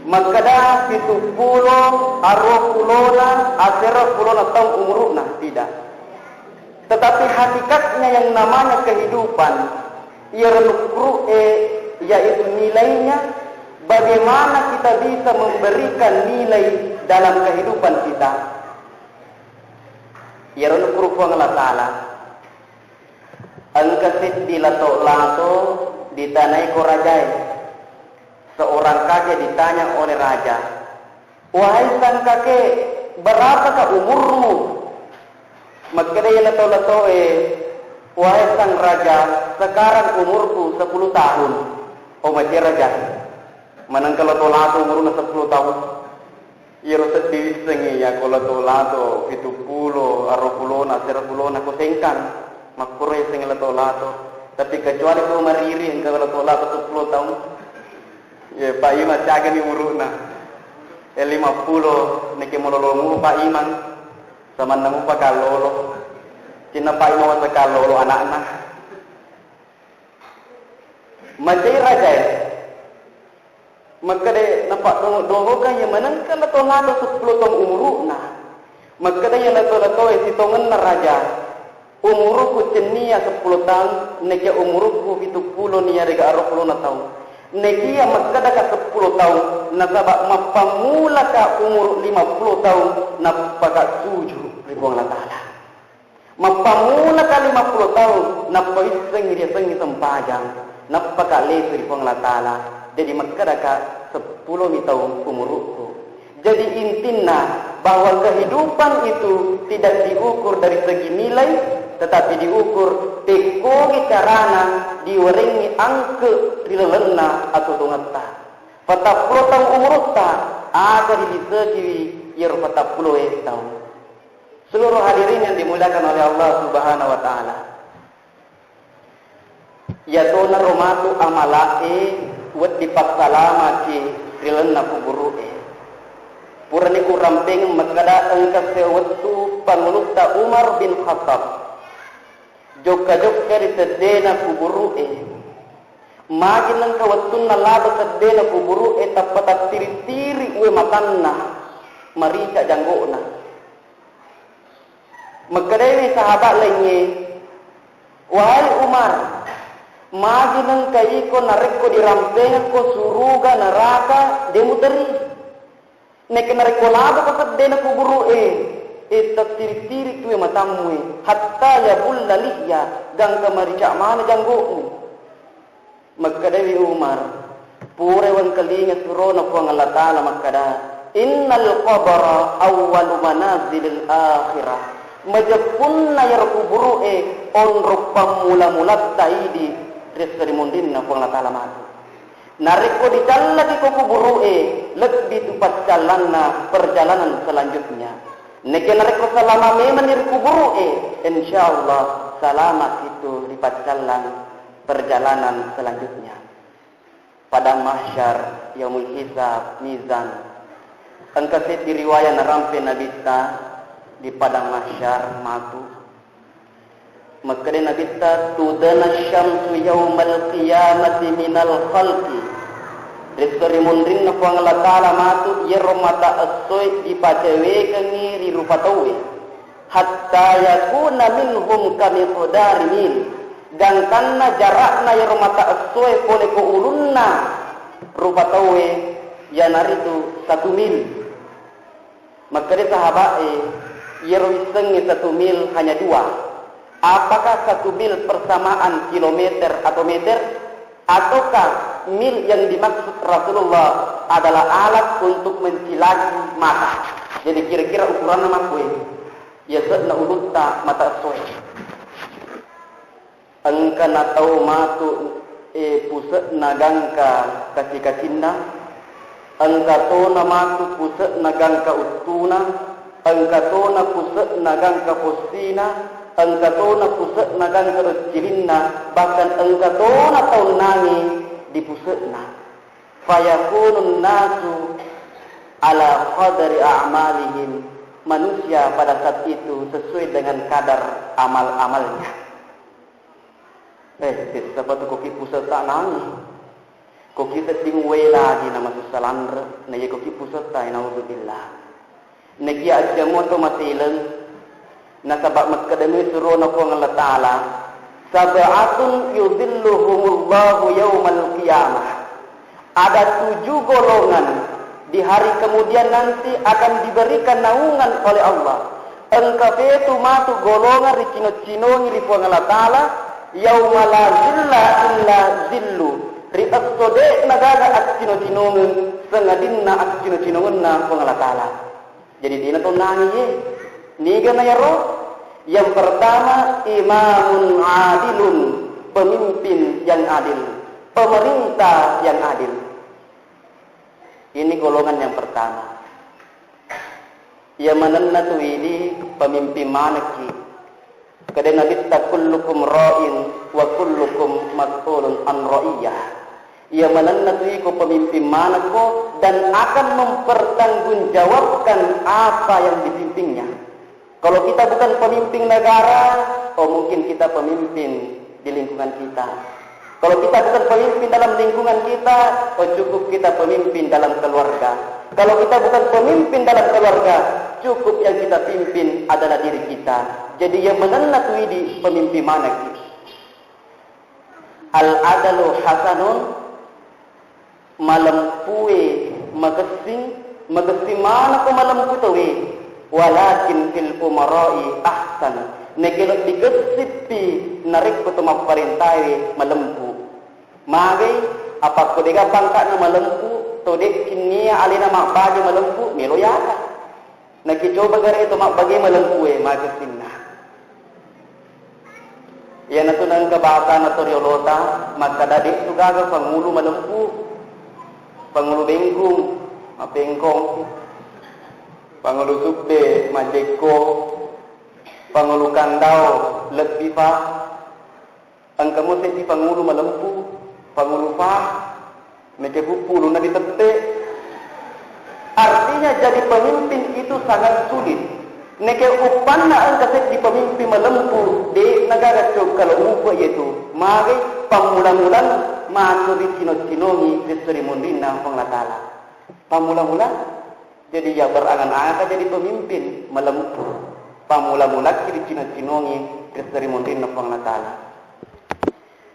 Speaker 1: Makada 70, 60, 80 tahun umurna tidak. Tetapi hakikatnya yang namanya kehidupan, yaitu nilainya, bagaimana kita bisa memberikan nilai dalam kehidupan kita. Yarunukru Allah Ta'ala. Angkasit dilato-lato ditanai ko rajai. Seorang kakek ditanya oleh raja, wahai sang kakek, berapakah umurmu? Maka dia lato-lato wahai sang raja, sekarang umurku 10 tahun. Oh macam raja, manang kalau lato umurnya 10 tahun. Iro sedih sengi ya kalau lato 70, 60, 70 aku sengkan. Makure sengi lato-lato. Tapi kecuali kau mariri kalau lato 10 tahun. Ya Pak Iman jaga ni urutna. 50 niki mololongu Pak Iman. Sama namu Pak Kalolo. Cina Pak Iman wasa Kalolo anak-anak. Macai raja. Maka dia nampak dongokan yang menangkan lato-lato 10 tahun umurna. Maka dia lato-lato sitongan na raja. Umurku cenia 10 tahun, niki umurku 70 niya rega 20 tahun. Negia makada ka 10 tahun nasaba mapamula ka umur 50 tahun napaka suju ribong Allah Ta'ala. Mapamula ka 50 tahun napaiseng dia sengi sempajang napaka lesu ribong Allah Ta'ala. Jadi makada ka 10 tahun umurku. Jadi intinya bahwa kehidupan itu tidak diukur dari segi nilai, tetapi diukur tekogi carana diwerengi angke rilelena atau dongata. 40 tahun umurta ada di disegi yer 40 tahun. Seluruh hadirin yang dimuliakan oleh Allah Subhanahu wa taala. Ya dona romatu amalae wad dipaksalama ki rilena kuburuke. Purani kuramping makada angka sewatu panulukta Umar bin Khattab. Jokka-jokka di sedena kuburu magin ng kawatun na lado sedena kuburu tapat tiri-tiri uwe matanna marika janggo na. Magkadai sahabat lainnya, wahai Umar, magin ng kaiko nareko di rampeng ko suruga neraka demuteri. Nek nareko lado ko sedena kuburu tiri-tiri tuwe matamu hatta ya bulla liya gang kamarica mana janggomu. Magkadawi Umar pure wan kalinga surona po ang Allah Ta'ala magkada innal qabara awwalu manazilil akhirah majapun na yarkuburu on rupang mula-mulat taidi resari mundin na po ang Allah Ta'ala mati nariko di lagi ko kuburu lebih tupat jalan na perjalanan selanjutnya. Neke nareko selama memang kuburu insyaallah selamat itu di jalan perjalanan selanjutnya pada mahsyar yaumul hisab mizan. Angkasit di riwayat narampe nabita di padang mahsyar matu. Maka nabita tudana syamsu yaumal qiyamati minal khalqi. Restori mundrin na po ang Allah Ta'ala matu yeromata asoy di pacewe kangi rirupatawe hatta yakuna minhum kami qadarimin gangkan na jarak na yeromata asoy pole ko ulunna rupatawe yanaritu 1 mil Maka dia sahabat Yerusalem 1 mil hanya 2. Apakah 1 mil persamaan kilometer atau meter? Ataukah mil yang dimaksud Rasulullah adalah alat untuk mencilagi mata? Jadi kira-kira ukuran nama kue. Ya sedna ulutta mata soe. Angka na tau matu pusat nagangka kasih-kasihna. Angka to na matu pusat nagangka utuna. Angka to na pusat nagangka postina. Angka to na pusat nagangka recilinna. Bahkan angka to na tau nangi di pusatna. Fayakunun nasu ala qadari a'malihim. Manusia pada saat itu sesuai dengan kadar amal-amalnya. Siapa tu koki pusat tak nangi. Koki setingwe lagi nama susalandra. Naya koki pusat tak naudzubillah. Nagi ajamu atau matilang. Nasabak makadami suruh naku Allah Ta'ala. Sab'atun yudhilluhumullahu yawmal qiyamah. Ada 7 golongan. Di hari kemudian nanti akan diberikan naungan oleh Allah. Engkau matu golongan ricino-cino di puang Allah Ta'ala. Yauma la zilla illa zillu. Ri'asode nagaga at-cino-cinongan. Sengadinna at-cino-cinongan na puang Allah Ta'ala. Jadi dina to nangi ye. Niga na yaro. Yang pertama imamun adilun. Pemimpin yang adil. Pemerintah yang adil. Ini golongan yang pertama. Ya mananna tu ini pemimpin manaki. Kada nabi kullukum ra'in wa kullukum mas'ulun an ra'iyah. Ya mananna tu iku pemimpin manako dan akan mempertanggungjawabkan apa yang dipimpinnya. Kalau kita bukan pemimpin negara, mungkin kita pemimpin di lingkungan kita. Kalau kita bukan pemimpin dalam lingkungan kita, cukup kita pemimpin dalam keluarga. Kalau kita bukan pemimpin dalam keluarga, cukup yang kita pimpin adalah diri kita. Jadi yang mengenal di pemimpin mana kita? Al-adalu hasanun malampue magesing mana ko malampu tawi walakin fil umara'i ahsan. Negelot digesipi narik ko tumaparintai malempu. Magai apa ko dega bangka na malempu to dek kinia alina makbagi malempu melo yaka. Nakicoba gare ito makbagi malempu magasinna. Yan nato nang kabaka na toriolota magkadadik tugaga pangulo malempu. Pangulo bengkong, mapengkong. Pangulo subde majeko. Pangulo kandau lepipa ang kamu sa pangulo malampu pangulo pa mekebupulo na ditete. Artinya jadi pemimpin itu sangat sulit. Neke upan na ang kasi di pemimpin malampu di negara kalau upo itu mari pamulang-mulang masuk di sinot-sinongi di serimundina panglatala pamulang-mulang jadi ya berangan-angan jadi pemimpin malampu. Pamula-mula kiri cina-cinongi keserimundin na Ta'ala.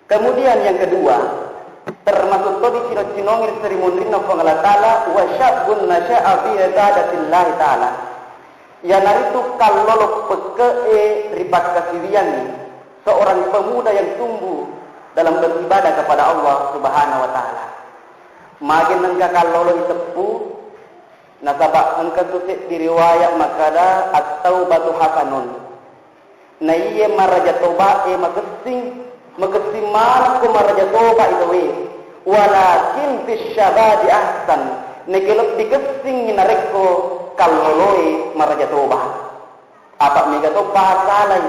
Speaker 1: Kemudian yang kedua, termasuk tadi cina-cinongi keserimundin na Ta'ala wa syabun nasya'a fi ibadatillah Ta'ala. Ya naritu kalolok peke ripat kasiriani seorang pemuda yang tumbuh dalam beribadah kepada Allah Subhanahu wa Ta'ala. Magin nang kalolok itepu nasabak angka tusik diriwayat makada atau batu hasanun. Na iye maraja toba magesing mana ko maraja toba itawe. Walakin fi syabadi ahsan. Negelok digesing nareko kaloloi maraja toba. Apa mega toba salai.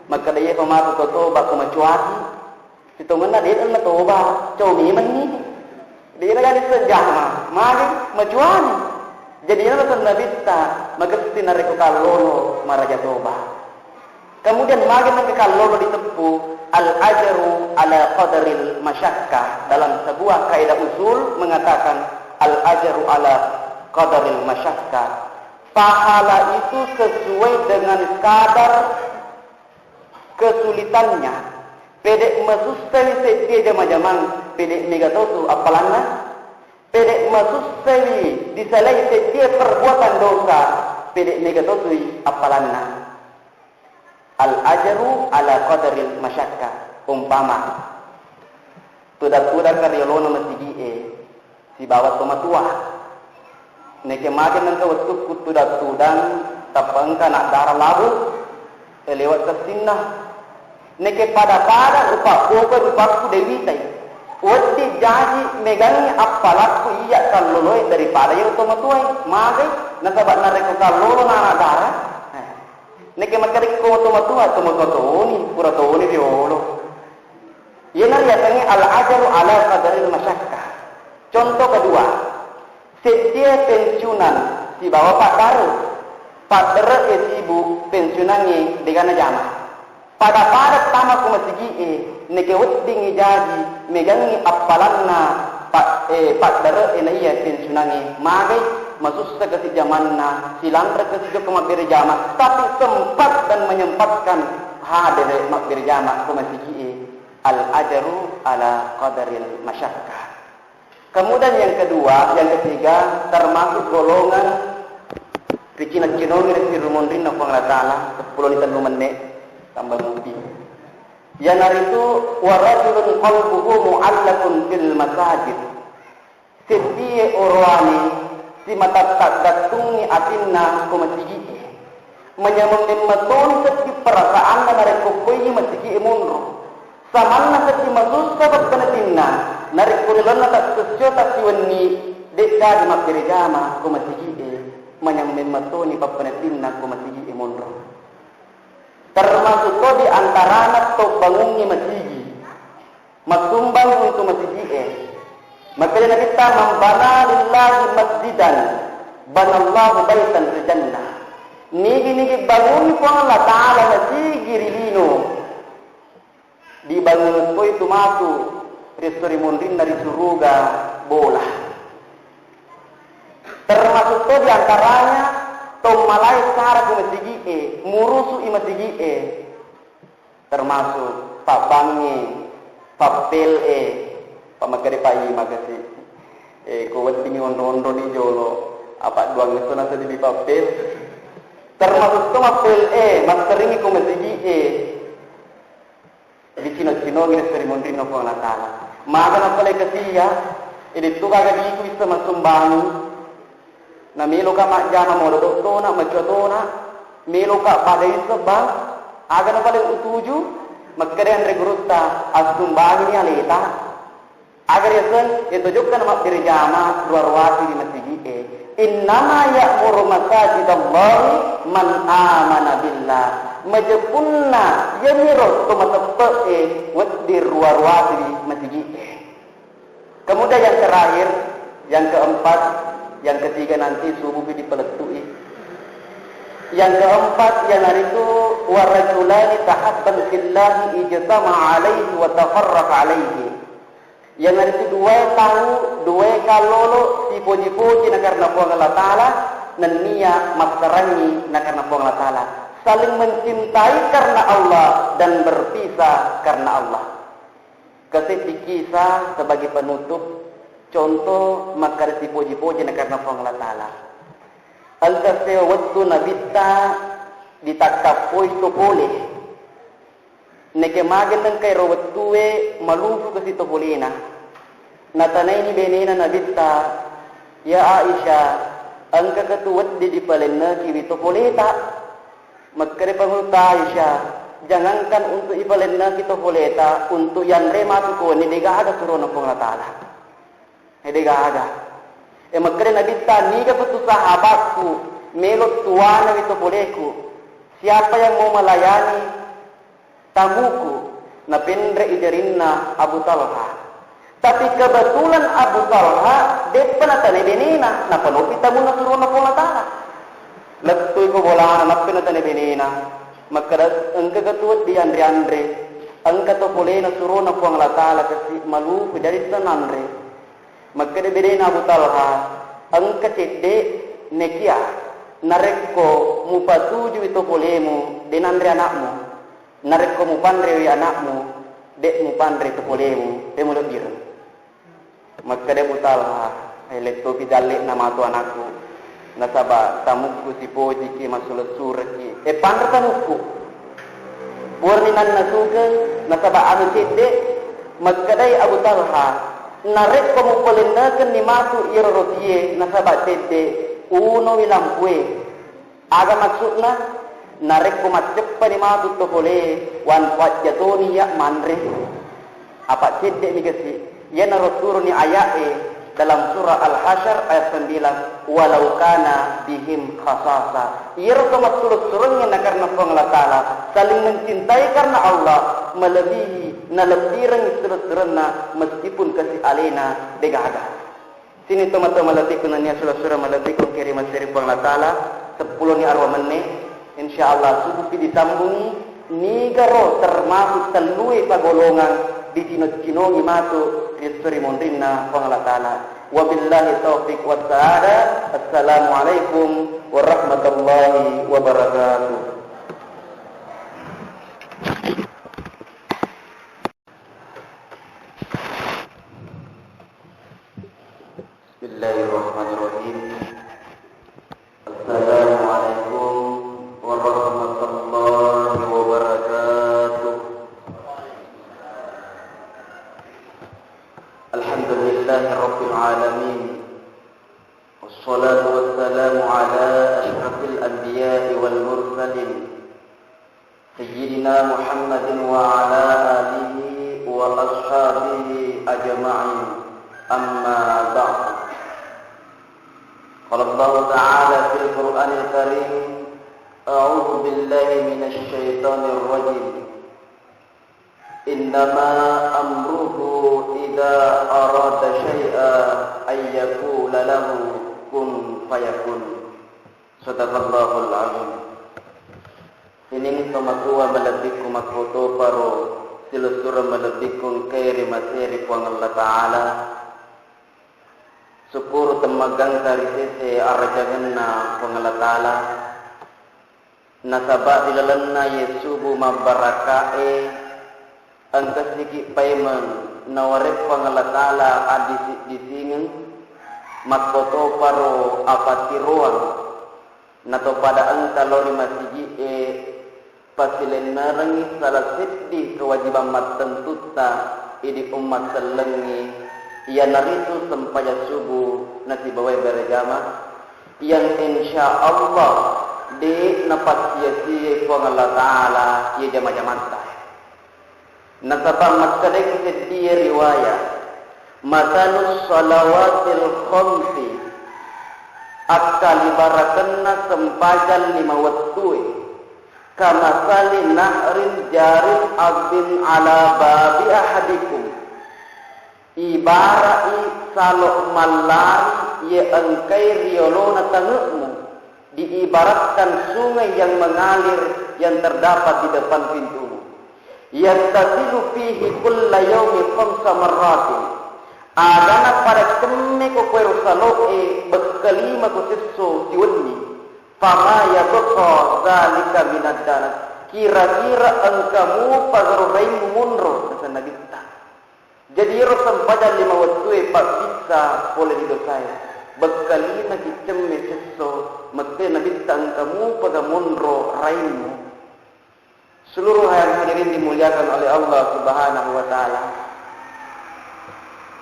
Speaker 1: Makada iye pamatu toba ko macuati. Situngan na dia na toba. Comi man ni. Dia na gani sejama. Mari macuani. Jadi yang Nabi ta magesti nareko kalolo maraja toba. Kemudian magi nang kalolo ditepu al-ajru ala qadaril masyakkah. Dalam sebuah kaidah usul mengatakan al-ajru ala qadaril masyakkah. Pahala itu sesuai dengan kadar kesulitannya. Pedek masustai sedia jama-jaman pedek negatotu apalana pedek masusai disalai setiap perbuatan dosa pede mega totui apalanna. Al ajru ala qadaril masyakka. Umpama tudak-tudak karyolono masigi si bawa tomatua. Neke makin nang kawat tudak-tudang tapangka nak darah labu lewat kesinah. Neke pada rupa ku dewi tai. Wadi jaji megangi apalakku iya kaloloi daripada yang tomatua. Magai nasabat nareko kalolo na darah. Neke makarik ko tomatua ni pura toni diolo. Yenar yatangi al-ajaru ala qadaril masyakka. Contoh kedua, sedia pensiunan si bawa Pak Daru. Pak Daru ibu pensiunannya dengan jama. Pada tama ku masigi neke wedding jadi megangi apalanna Pak Daru iya pensiunannya. Magai masuk ke si zamanna silandra ke si joko makbir jama, tapi sempat dan menyempatkan hadir makbir jama ku masigi al-ajru ala qadaril masyakka. Kemudian yang kedua, yang ketiga termasuk golongan Ricina-cinongi dari rumondrin na Allah Ta'ala 10 menit tambah muti. Yang itu warajulun qalbuhu mu'allakun fil masajid. Setiap orwani si mata tak datungi atinna ko masigi. Menyamang meton setiap perasaan na narekokoi masigi munro. Samanna setiap masus sabat kanatinna narekolan na tak sesyota siwani dekka di makdirjama ko masigi. Menyamang meton ni papanatinna ko masigi munro. Termasuk ko di antara anak to bangunnya masigi. Masumbang untuk masigi Makanya kita membana lillahi masjidan banallahu baitan fil jannah. Nigi bangun ko Allah Ta'ala masigi rilino. Dibangun ko itu matu restori mondrin dari surga bola. Termasuk to di antaranya to malai cara ko masigi murusu i masigi termasuk Pak Bangi, Pak Pel pamakari pai magasi kuwat tinggi ondo di jolo apa dua ngeso nasa di papel termasuk to mapel maskeringi ko masigi di cino ngene seremoni no ko Allah Ta'ala maga na pala kasiya edi tu kaga di ku isa masumbangi na melo ka majama mo do to na majotona melo ka pada isa ba aga na pala utuju maskare andre gurutta asumbangi ni aleta agar yasan itu juga nama dirjama luar wasi di masjid innama ya'muru masajidallahi man amana billah majapunna yamiru tumatepe di luar wasi di masjid. Kemudian yang terakhir, yang keempat, yang ketiga nanti subuh dipeletui. Yang keempat yang itu warajulani tahabban fillahi ijtama alaihi wa tafarraqa alaihi. Yang itu dua kalolo si puji-puji na karena puang Allah Ta'ala dan niya maksarangi na karena puang Allah Ta'ala saling mencintai karena Allah dan berpisah karena Allah. Kasih kisah sebagai penutup contoh makar si puji-puji na karena puang Allah Ta'ala al-kasih waktu nabita ditakapoi to boleh neke magen nang kay rawat tuwe malufu kasi to bolena natanay ni benena nabita ya Aisyah angka katuwat di palenna kiwi to boleta magkare pangulta Aisyah jangankan untuk ipalenna kito boleta untuk yang rema ko ni dega ada suruh na pong latala dega ada magkare nabita ni ka putu sahabatku melot tuwana ito boleku siapa yang mau melayani tamuku na pendre ijarinna Abu Talha. Tapi kebetulan Abu Talha depan atane benina na panopi tamu na suruh na pola tala. Lattoy ko bola na pin atane benina. Makara angka katuot di andre angka to pole na suruh na poang latala kasi malu dari sanandre. Makara benina Abu Talha angka cede nekia narekko mupatuju itu polemu denandre anakmu. Narik ko mo pandre wi anakmu dek mo pandre to polemu te mo lebir magkade butal ay letto pidalik na mato anakku nasaba tamuku si poji ki masul surat ki pandar tamuku burni nan nasuga nasaba anu cede magkadai Abu Talha narek pemupulinnakan ni matu iro rotiye nasaba cede uno wilampue aga maksudna narek kumacep pa ni matu to boleh wan wajatoni ya manre apa cede ni kasi ya naroturu ni ayae dalam surah Al-Hasyr ayat 9 walau kana bihim khasasa iro kamat surut-surutnya na karena Allah Ta'ala saling mencintai karena Allah melebihi na lebirang surut-surutna meskipun kasih alena degaga sini teman-teman malatikun nanya surah-surah malatikun kiriman seri Allah Ta'ala 10 ni arwah menit insyaallah subuh disambungi nigaro termasuk telui pagolongan di cino-cino ngimatu risuri mondrinna Allah Ta'ala wabillahi taufiq wassa'ada assalamualaikum warahmatullahi wabarakatuh Bismillahirrahmanirrahim Assalamualaikum warahmatullahi wabarakatuh Alhamdulillahi Rabbil Alamin Wassalatu wassalamu ala ashrafil anbiya'i wal mursalin Sayyidina Muhammadin wa ala alihi wa ashabihi ajma'in Amma ba'd Qala Allah Ta'ala fil Qur'anil Karim A'udzu billahi minasy syaithanir rajim Innama amruhu idza arada syai'an ay yaqula lahu kun fayakun. Sadaqallahul azim. Ini tomatua malabikum makoto paro silusura malabikum kairi materi puang Allah Ta'ala. Syukur temagang dari sisi arjaganna puang Allah Ta'ala. Nasabak dilalanna yesubu mabarakae angka sikit payment nawarep Allah Ta'ala adi disingin makoto paro apatiruan nato pada angka lori masiji pasilen narangi salah siti kewajiban matentuta idi umat selengi ia narisu sempaya subuh nasi bawai berjama yang insya Allah di napat sia-sia Allah Ta'ala ia jama-jamanta nasabah maskadai kesedia riwayat matanus salawatil khamsi akali barakanna sempajan 5 waktui kama sali nahrin jarin abin ala babi ahadikum ibarai salo malari ye engkai riolona tangukmu diibaratkan sungai yang mengalir yang terdapat di depan pintumu yantasilu fihi kulla yawmi 5 marratin adana pada kemme ko kwero saloe bekalima ko sisso siwani fama yabqa zalika minad darat kira-kira engkamu pagaruraimu munro sa nagita jadi ro sampadan 5 waktu pak bisa boleh didosai bekalima kicemme sisso mate nagita engkamu pagamunro raimu. Seluruh yang hadirin dimuliakan oleh Allah Subhanahu wa Ta'ala.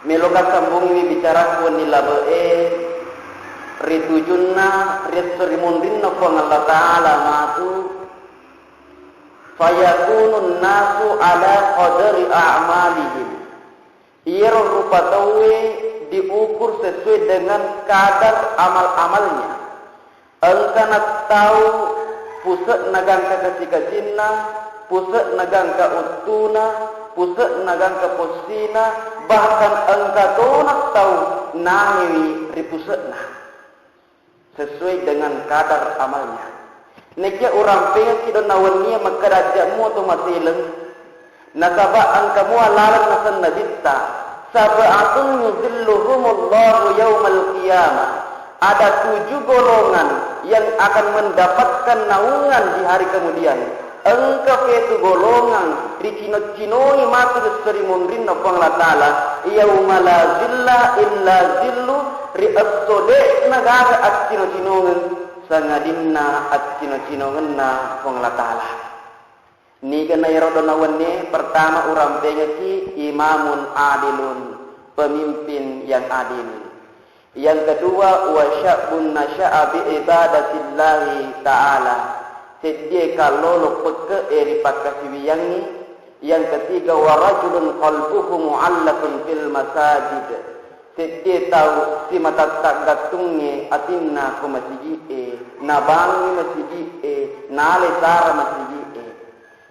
Speaker 1: Melokat sambung ini bicara ku nilabe ritujunna ritsurimundinna pang Allah Ta'ala matu fayakunun nasu ala qadari a'malihim. Ia rupa tawe diukur sesuai dengan kadar amal-amalnya. Engkana tahu pusat nagang ka kasikasinna, pusat nagang ka utuna, pusat nagang ka posina, bahkan engka tonak tahu nahi ripusatna sesuai dengan kadar amalnya. Nekia orang pengen kita nawannya makadajatmu atau masileng, nasaba angkamu alaran nasan nabita, sab'atun yuzilluhumullahu yawmal qiyamah. Ada 7 golongan yang akan mendapatkan naungan di hari kemudian. Engkau itu golongan di cino-cinoi mati seri mundrin nafang la ta'ala yauma la zilla illa zillu ri asode nagaga at cino-cinongan sangadinna at cino-cinongan na kong latala. Ni na irodonawan ni pertama uram ki imamun adilun, pemimpin yang adil. Yang kedua wa sya'bun nasya'a bi ibadatillahi ta'ala, sedia kalolo peke eri pakasiwiyangi. Yang ketiga wa rajulun qalbuhu mu'allaqun fil masajid, sedia tahu si mata tak gatungnya atinna ko masjid nabangi masjid nale sara masjid.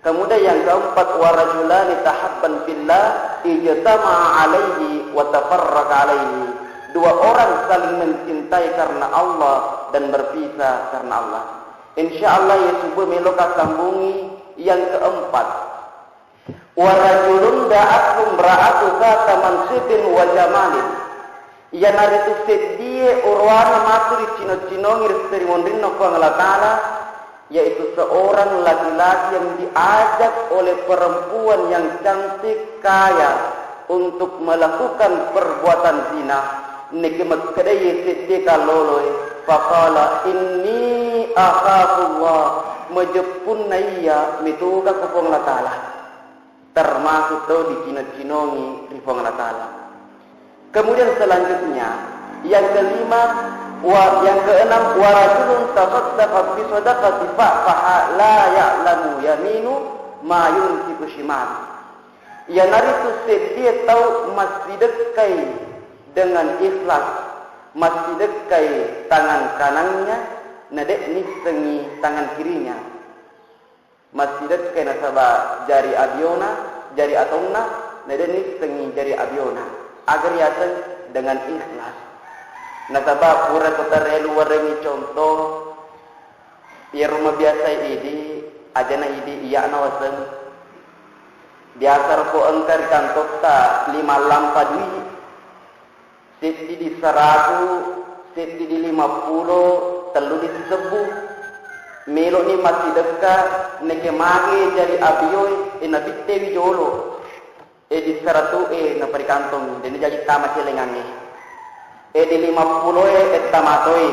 Speaker 1: Kemudian yang keempat wa rajulani tahabban fillah ijtama'a alaihi wa tafarraqa alaihi, dua orang saling mencintai karena Allah dan berpisah karena Allah. Insyaallah ya subuh meloka sambungi yang keempat. Wa rajulun da'akum ra'atu zata mansibin wa jamalin, ya naritu sedie urwana maturi cino-cinongir serimondrino ko Allah Ta'ala, yaitu seorang laki-laki yang diajak oleh perempuan yang cantik kaya untuk melakukan perbuatan zina. Niki makadai sedih kaloloi faqala inni akhafullah, majepun naiya mituka kupong latala, termasuk tau di cino-cinongi rifong latala. Kemudian selanjutnya yang kelima yang keenam wa rajulun tasaddaqa bi sadaqati fa la ya'lamu yaminu ma yunfiqu shimal, ya naritu sedih tahu masih dekai dengan ikhlas, masih dekai tangan kanannya nadek nisengi tangan kirinya, masih dekai nasaba jari abiona jari atongna nadek nisengi jari abiona agar yasen dengan ikhlas. Nasaba pura kotarelu warengi contoh ya rumah biasa ini ajana ini iya nawasen biasa ko engkar kantok ta 5 lampa dui seti di 100 seti di 50 telu di 10 melo ni masih dekat neke mage jari abiyoi ina bittewi jolo di 100 na parikantong dene jadi tamat celengange di 50 tamatoi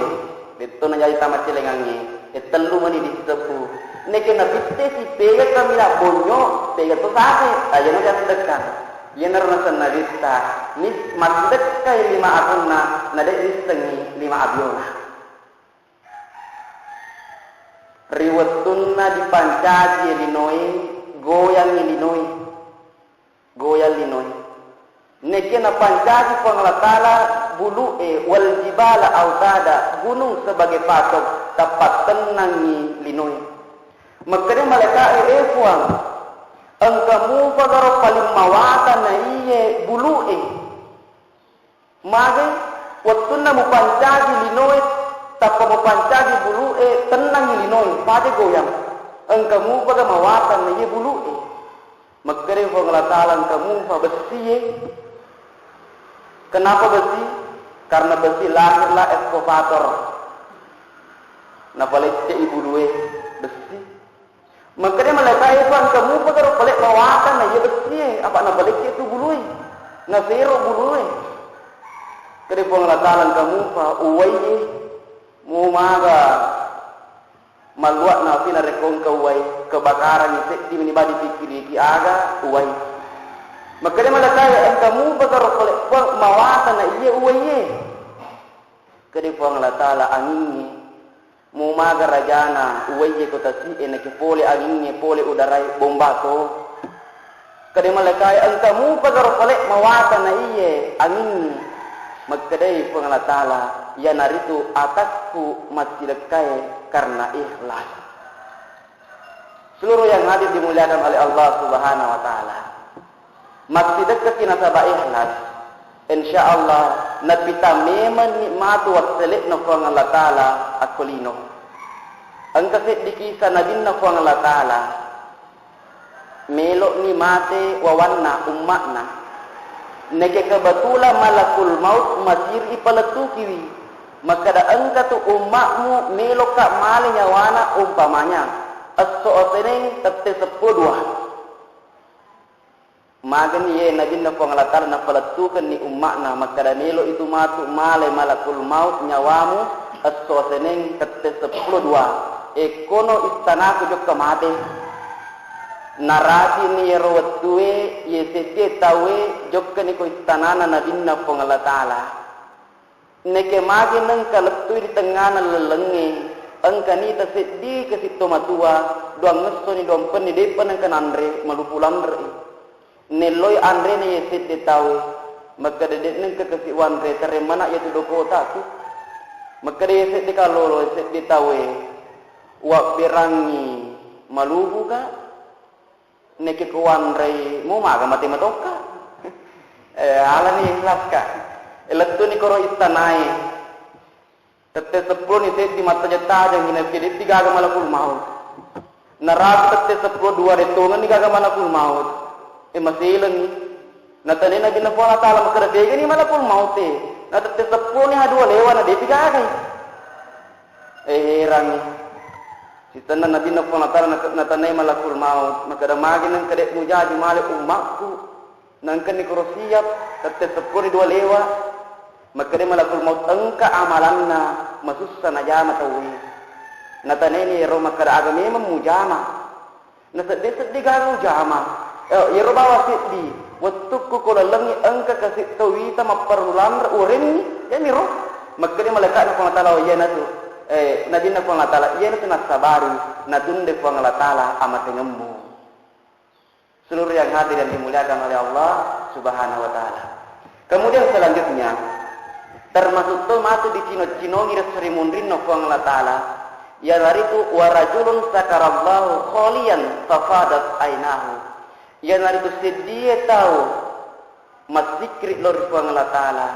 Speaker 1: itu na jadi tamat celengange telu mani di 10 neke na bitte si pega kamila bonyo pega to sate aja na jadi dekat yener na sanadista nis masdek kai 5 akunna na de istengi 5 abiona riwatunna di pancaji linoi goyang linoi neke na pancaji panglatala bulu wal jibala autada, gunung sebagai patok tepat tenangi linoi. Makanya mereka efuang engkamu pagaro paling mawata na iye bulu mage watunna mu pancaji linoi tappa mu pancaji bulu tenangi linoi pade goyang engkamu paga mawata na iye bulu makanya penglatalan kamu fa besi kenapa besi? Karena besi lahirlah ekskavator. Nah balik ke ibu dua besi. Makanya mereka itu kamu pada balik bawatan na ya besi. Apa na balik itu bului? Na zero bului. Kede penglatalan kamu fa uwai mu maga maluak na pina rekong ka uwai kebakaran itu di menibadi pikiri ki aga uwai. Makanya mereka kamu bagar oleh mawatan na iya uwaye. Kadi po ang latala angingi mu maga rajana uwaye ko tasi na kipole angingi pole udaray bombato. Kadi mereka kamu bagar oleh mawatan na iya angingi. Magkaday po ang latala ya naritu atasku masjidakay karena ikhlas. Seluruh yang hadir dimuliakan oleh Allah Subhanahu wa taala. Maksud dekat nasabah ikhlas, insyaallah napita memang nikmatu waselit na ko ang Allah Ta'ala at kulino. Ang kasit di kisa na din na ko ang Allah Ta'ala, melo ni mate wawanna ummakna, nakikabatula malakul maut masir ipalatukiwi, makadaan ka to ummakmu melo ka malinyawana umpamanya, as-sooteneng tate 10 magan ye nabi na Allah Ta'ala na palatukan ni umakna maka danilo itu matu male malakul maut nyawamu aso seneng kete 10 ekono istanaku jok kamade narasi ni rawatue ye sete tawe jok kaniko istanana nabi na Allah Ta'ala neke magi nang kaletui di tengah lelenge angkani ta seddi ke situ matua doang ngeso ni doang pen ni depan ang kanandre malupulandre neloy andre ni sete tawe maka dedek nang kekesi wandre teremana ya tu dokota tu maka de sete kalolo sete tawe wa birangi malubu ka neke ko wandre mo maga mati matoka ala ni ikhlas ka elettu ni koro istanai tette 10 ni sete mata jeta jang ni kedi 3 ga malakul maut narak tette 10 2 de tongan ni ga malakul maut masilang ni natane na gina Allah Ta'ala makadege ni malakul maut na tette 10 ni hadua lewa na de 3 ga heran ni sitana nabi na Allah Ta'ala natane malakul maut makada magi nang kadek mujaji malik ummakku nang kan ni koro siap tette 10 ni 2 lewa maka malakul maut engka amalanna masussa najama tawi nataneni ro makada agame memujama nasedde garu jama yero bawa siddi wattukku kula lengi engka kasih tawi ta maparulan urin ya miro maka malaikat Allah Taala ya natu nabi Allah Taala ya natu nasabari nadunde Allah Taala amat ngemmu seluruh yang hadir dan dimuliakan oleh Allah Subhanahu wa taala. Kemudian selanjutnya termasuk to matu di cino-cino ngira Sri Mundrin no Allah Ta'ala ya laritu warajulun sakarallahu kholian fafadat ainahu ya laritu sedih tahu masikri lor Allah Ta'ala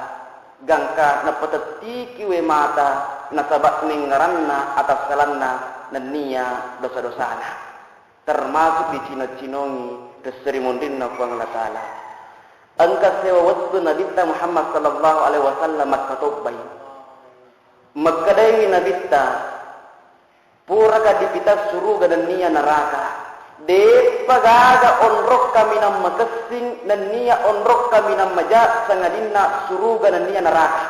Speaker 1: gangka napeteti kiwe mata nasabak ningaranna atas kalanna nenia dosa-dosana termasuk di cino-cinongi ke Sri Mundrin no Allah Ta'ala angka sewa waktu Nabi Muhammad sallallahu alaihi wasallam makatobay magkadai Nabi pura ka dipita suruga dan niya neraka de pagaga onrok kami nam makasing dan niya onrok kami nam maja sangadinna suruga dan niya neraka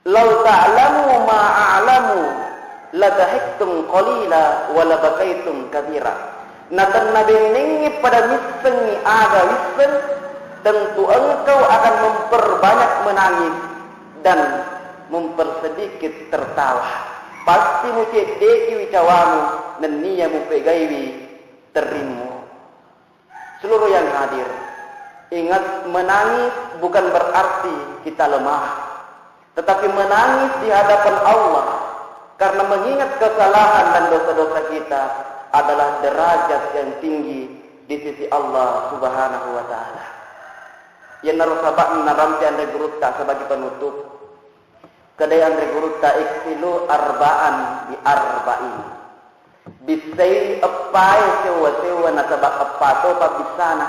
Speaker 1: law ta'lamu ma a'lamu la dahiktum qalila wa la bakaitum katsira natan nabenengi pada misengi aga wisen tentu engkau akan memperbanyak menangis dan mempersedikit tertawa pasti mucik deki wicawamu dan niya mupegaiwi terimu seluruh yang hadir ingat menangis bukan berarti kita lemah tetapi menangis di hadapan Allah karena mengingat kesalahan dan dosa-dosa kita adalah derajat yang tinggi di sisi Allah Subhanahu wa taala. Yang narusabak naramti andre gurutta sebagai penutup. Kedai andre gurutta iksilu arba'an bi arba'in. Bisai epai sewa-sewa nasabak epato pabisana.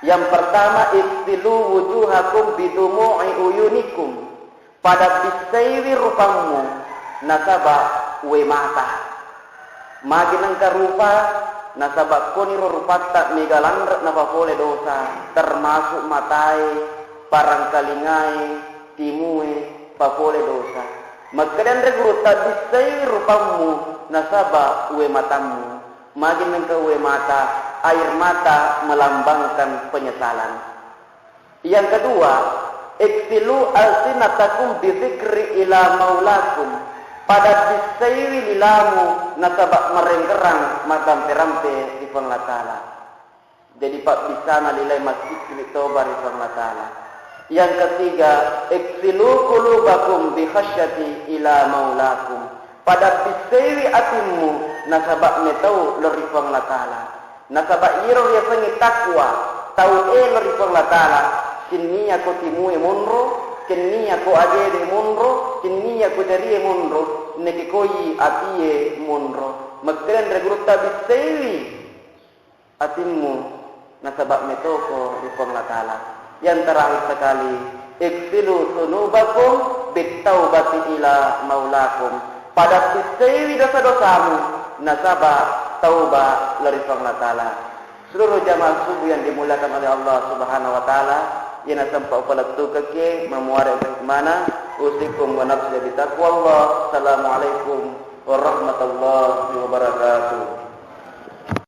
Speaker 1: Yang pertama iksilu wujuhakum bidumu'i uyunikum. Pada bisaiwi rupamu nasabak we mata. Magi nang karupa nasabak koniro rupata megalandra napapole dosa termasuk matai parang kalingai timue papole dosa magkadan reguruta bisai rupamu nasaba uwe matamu magi nang uwe mata air mata melambangkan penyesalan yang kedua iksilu alsinatakum bizikri ila maulakum pada bisaiwi lilamu nasabak merenggerang madam terampe di Allah Ta'ala jadi pak bisana lilai masjid tobar di Allah Ta'ala yang ketiga iksilu qulubakum bi khasyati ila maulakum pada bisaiwi atimu nasabak metau lori Allah Ta'ala nasabak iro ya sangi takwa tau lori Allah Ta'ala sinniya ko timue monro kenniya ko agede monro kenniya ko jariye monro neki koyi atiye monro magkren regrutta bisewi atimmu nasabak metoko di Allah Ta'ala yang terakhir sekali iksilu sunubakum bitaubati ila maulakum pada bisewi dosa-dosamu nasabak tauba dari Allah Ta'ala Seluruh jamaah subuh yang dimuliakan oleh Allah Subhanahu wa taala, yang sampai upalatu keke memuara ke mana? Usikum wa nafsi bi taqwallah. Assalamualaikum warahmatullahi wabarakatuh.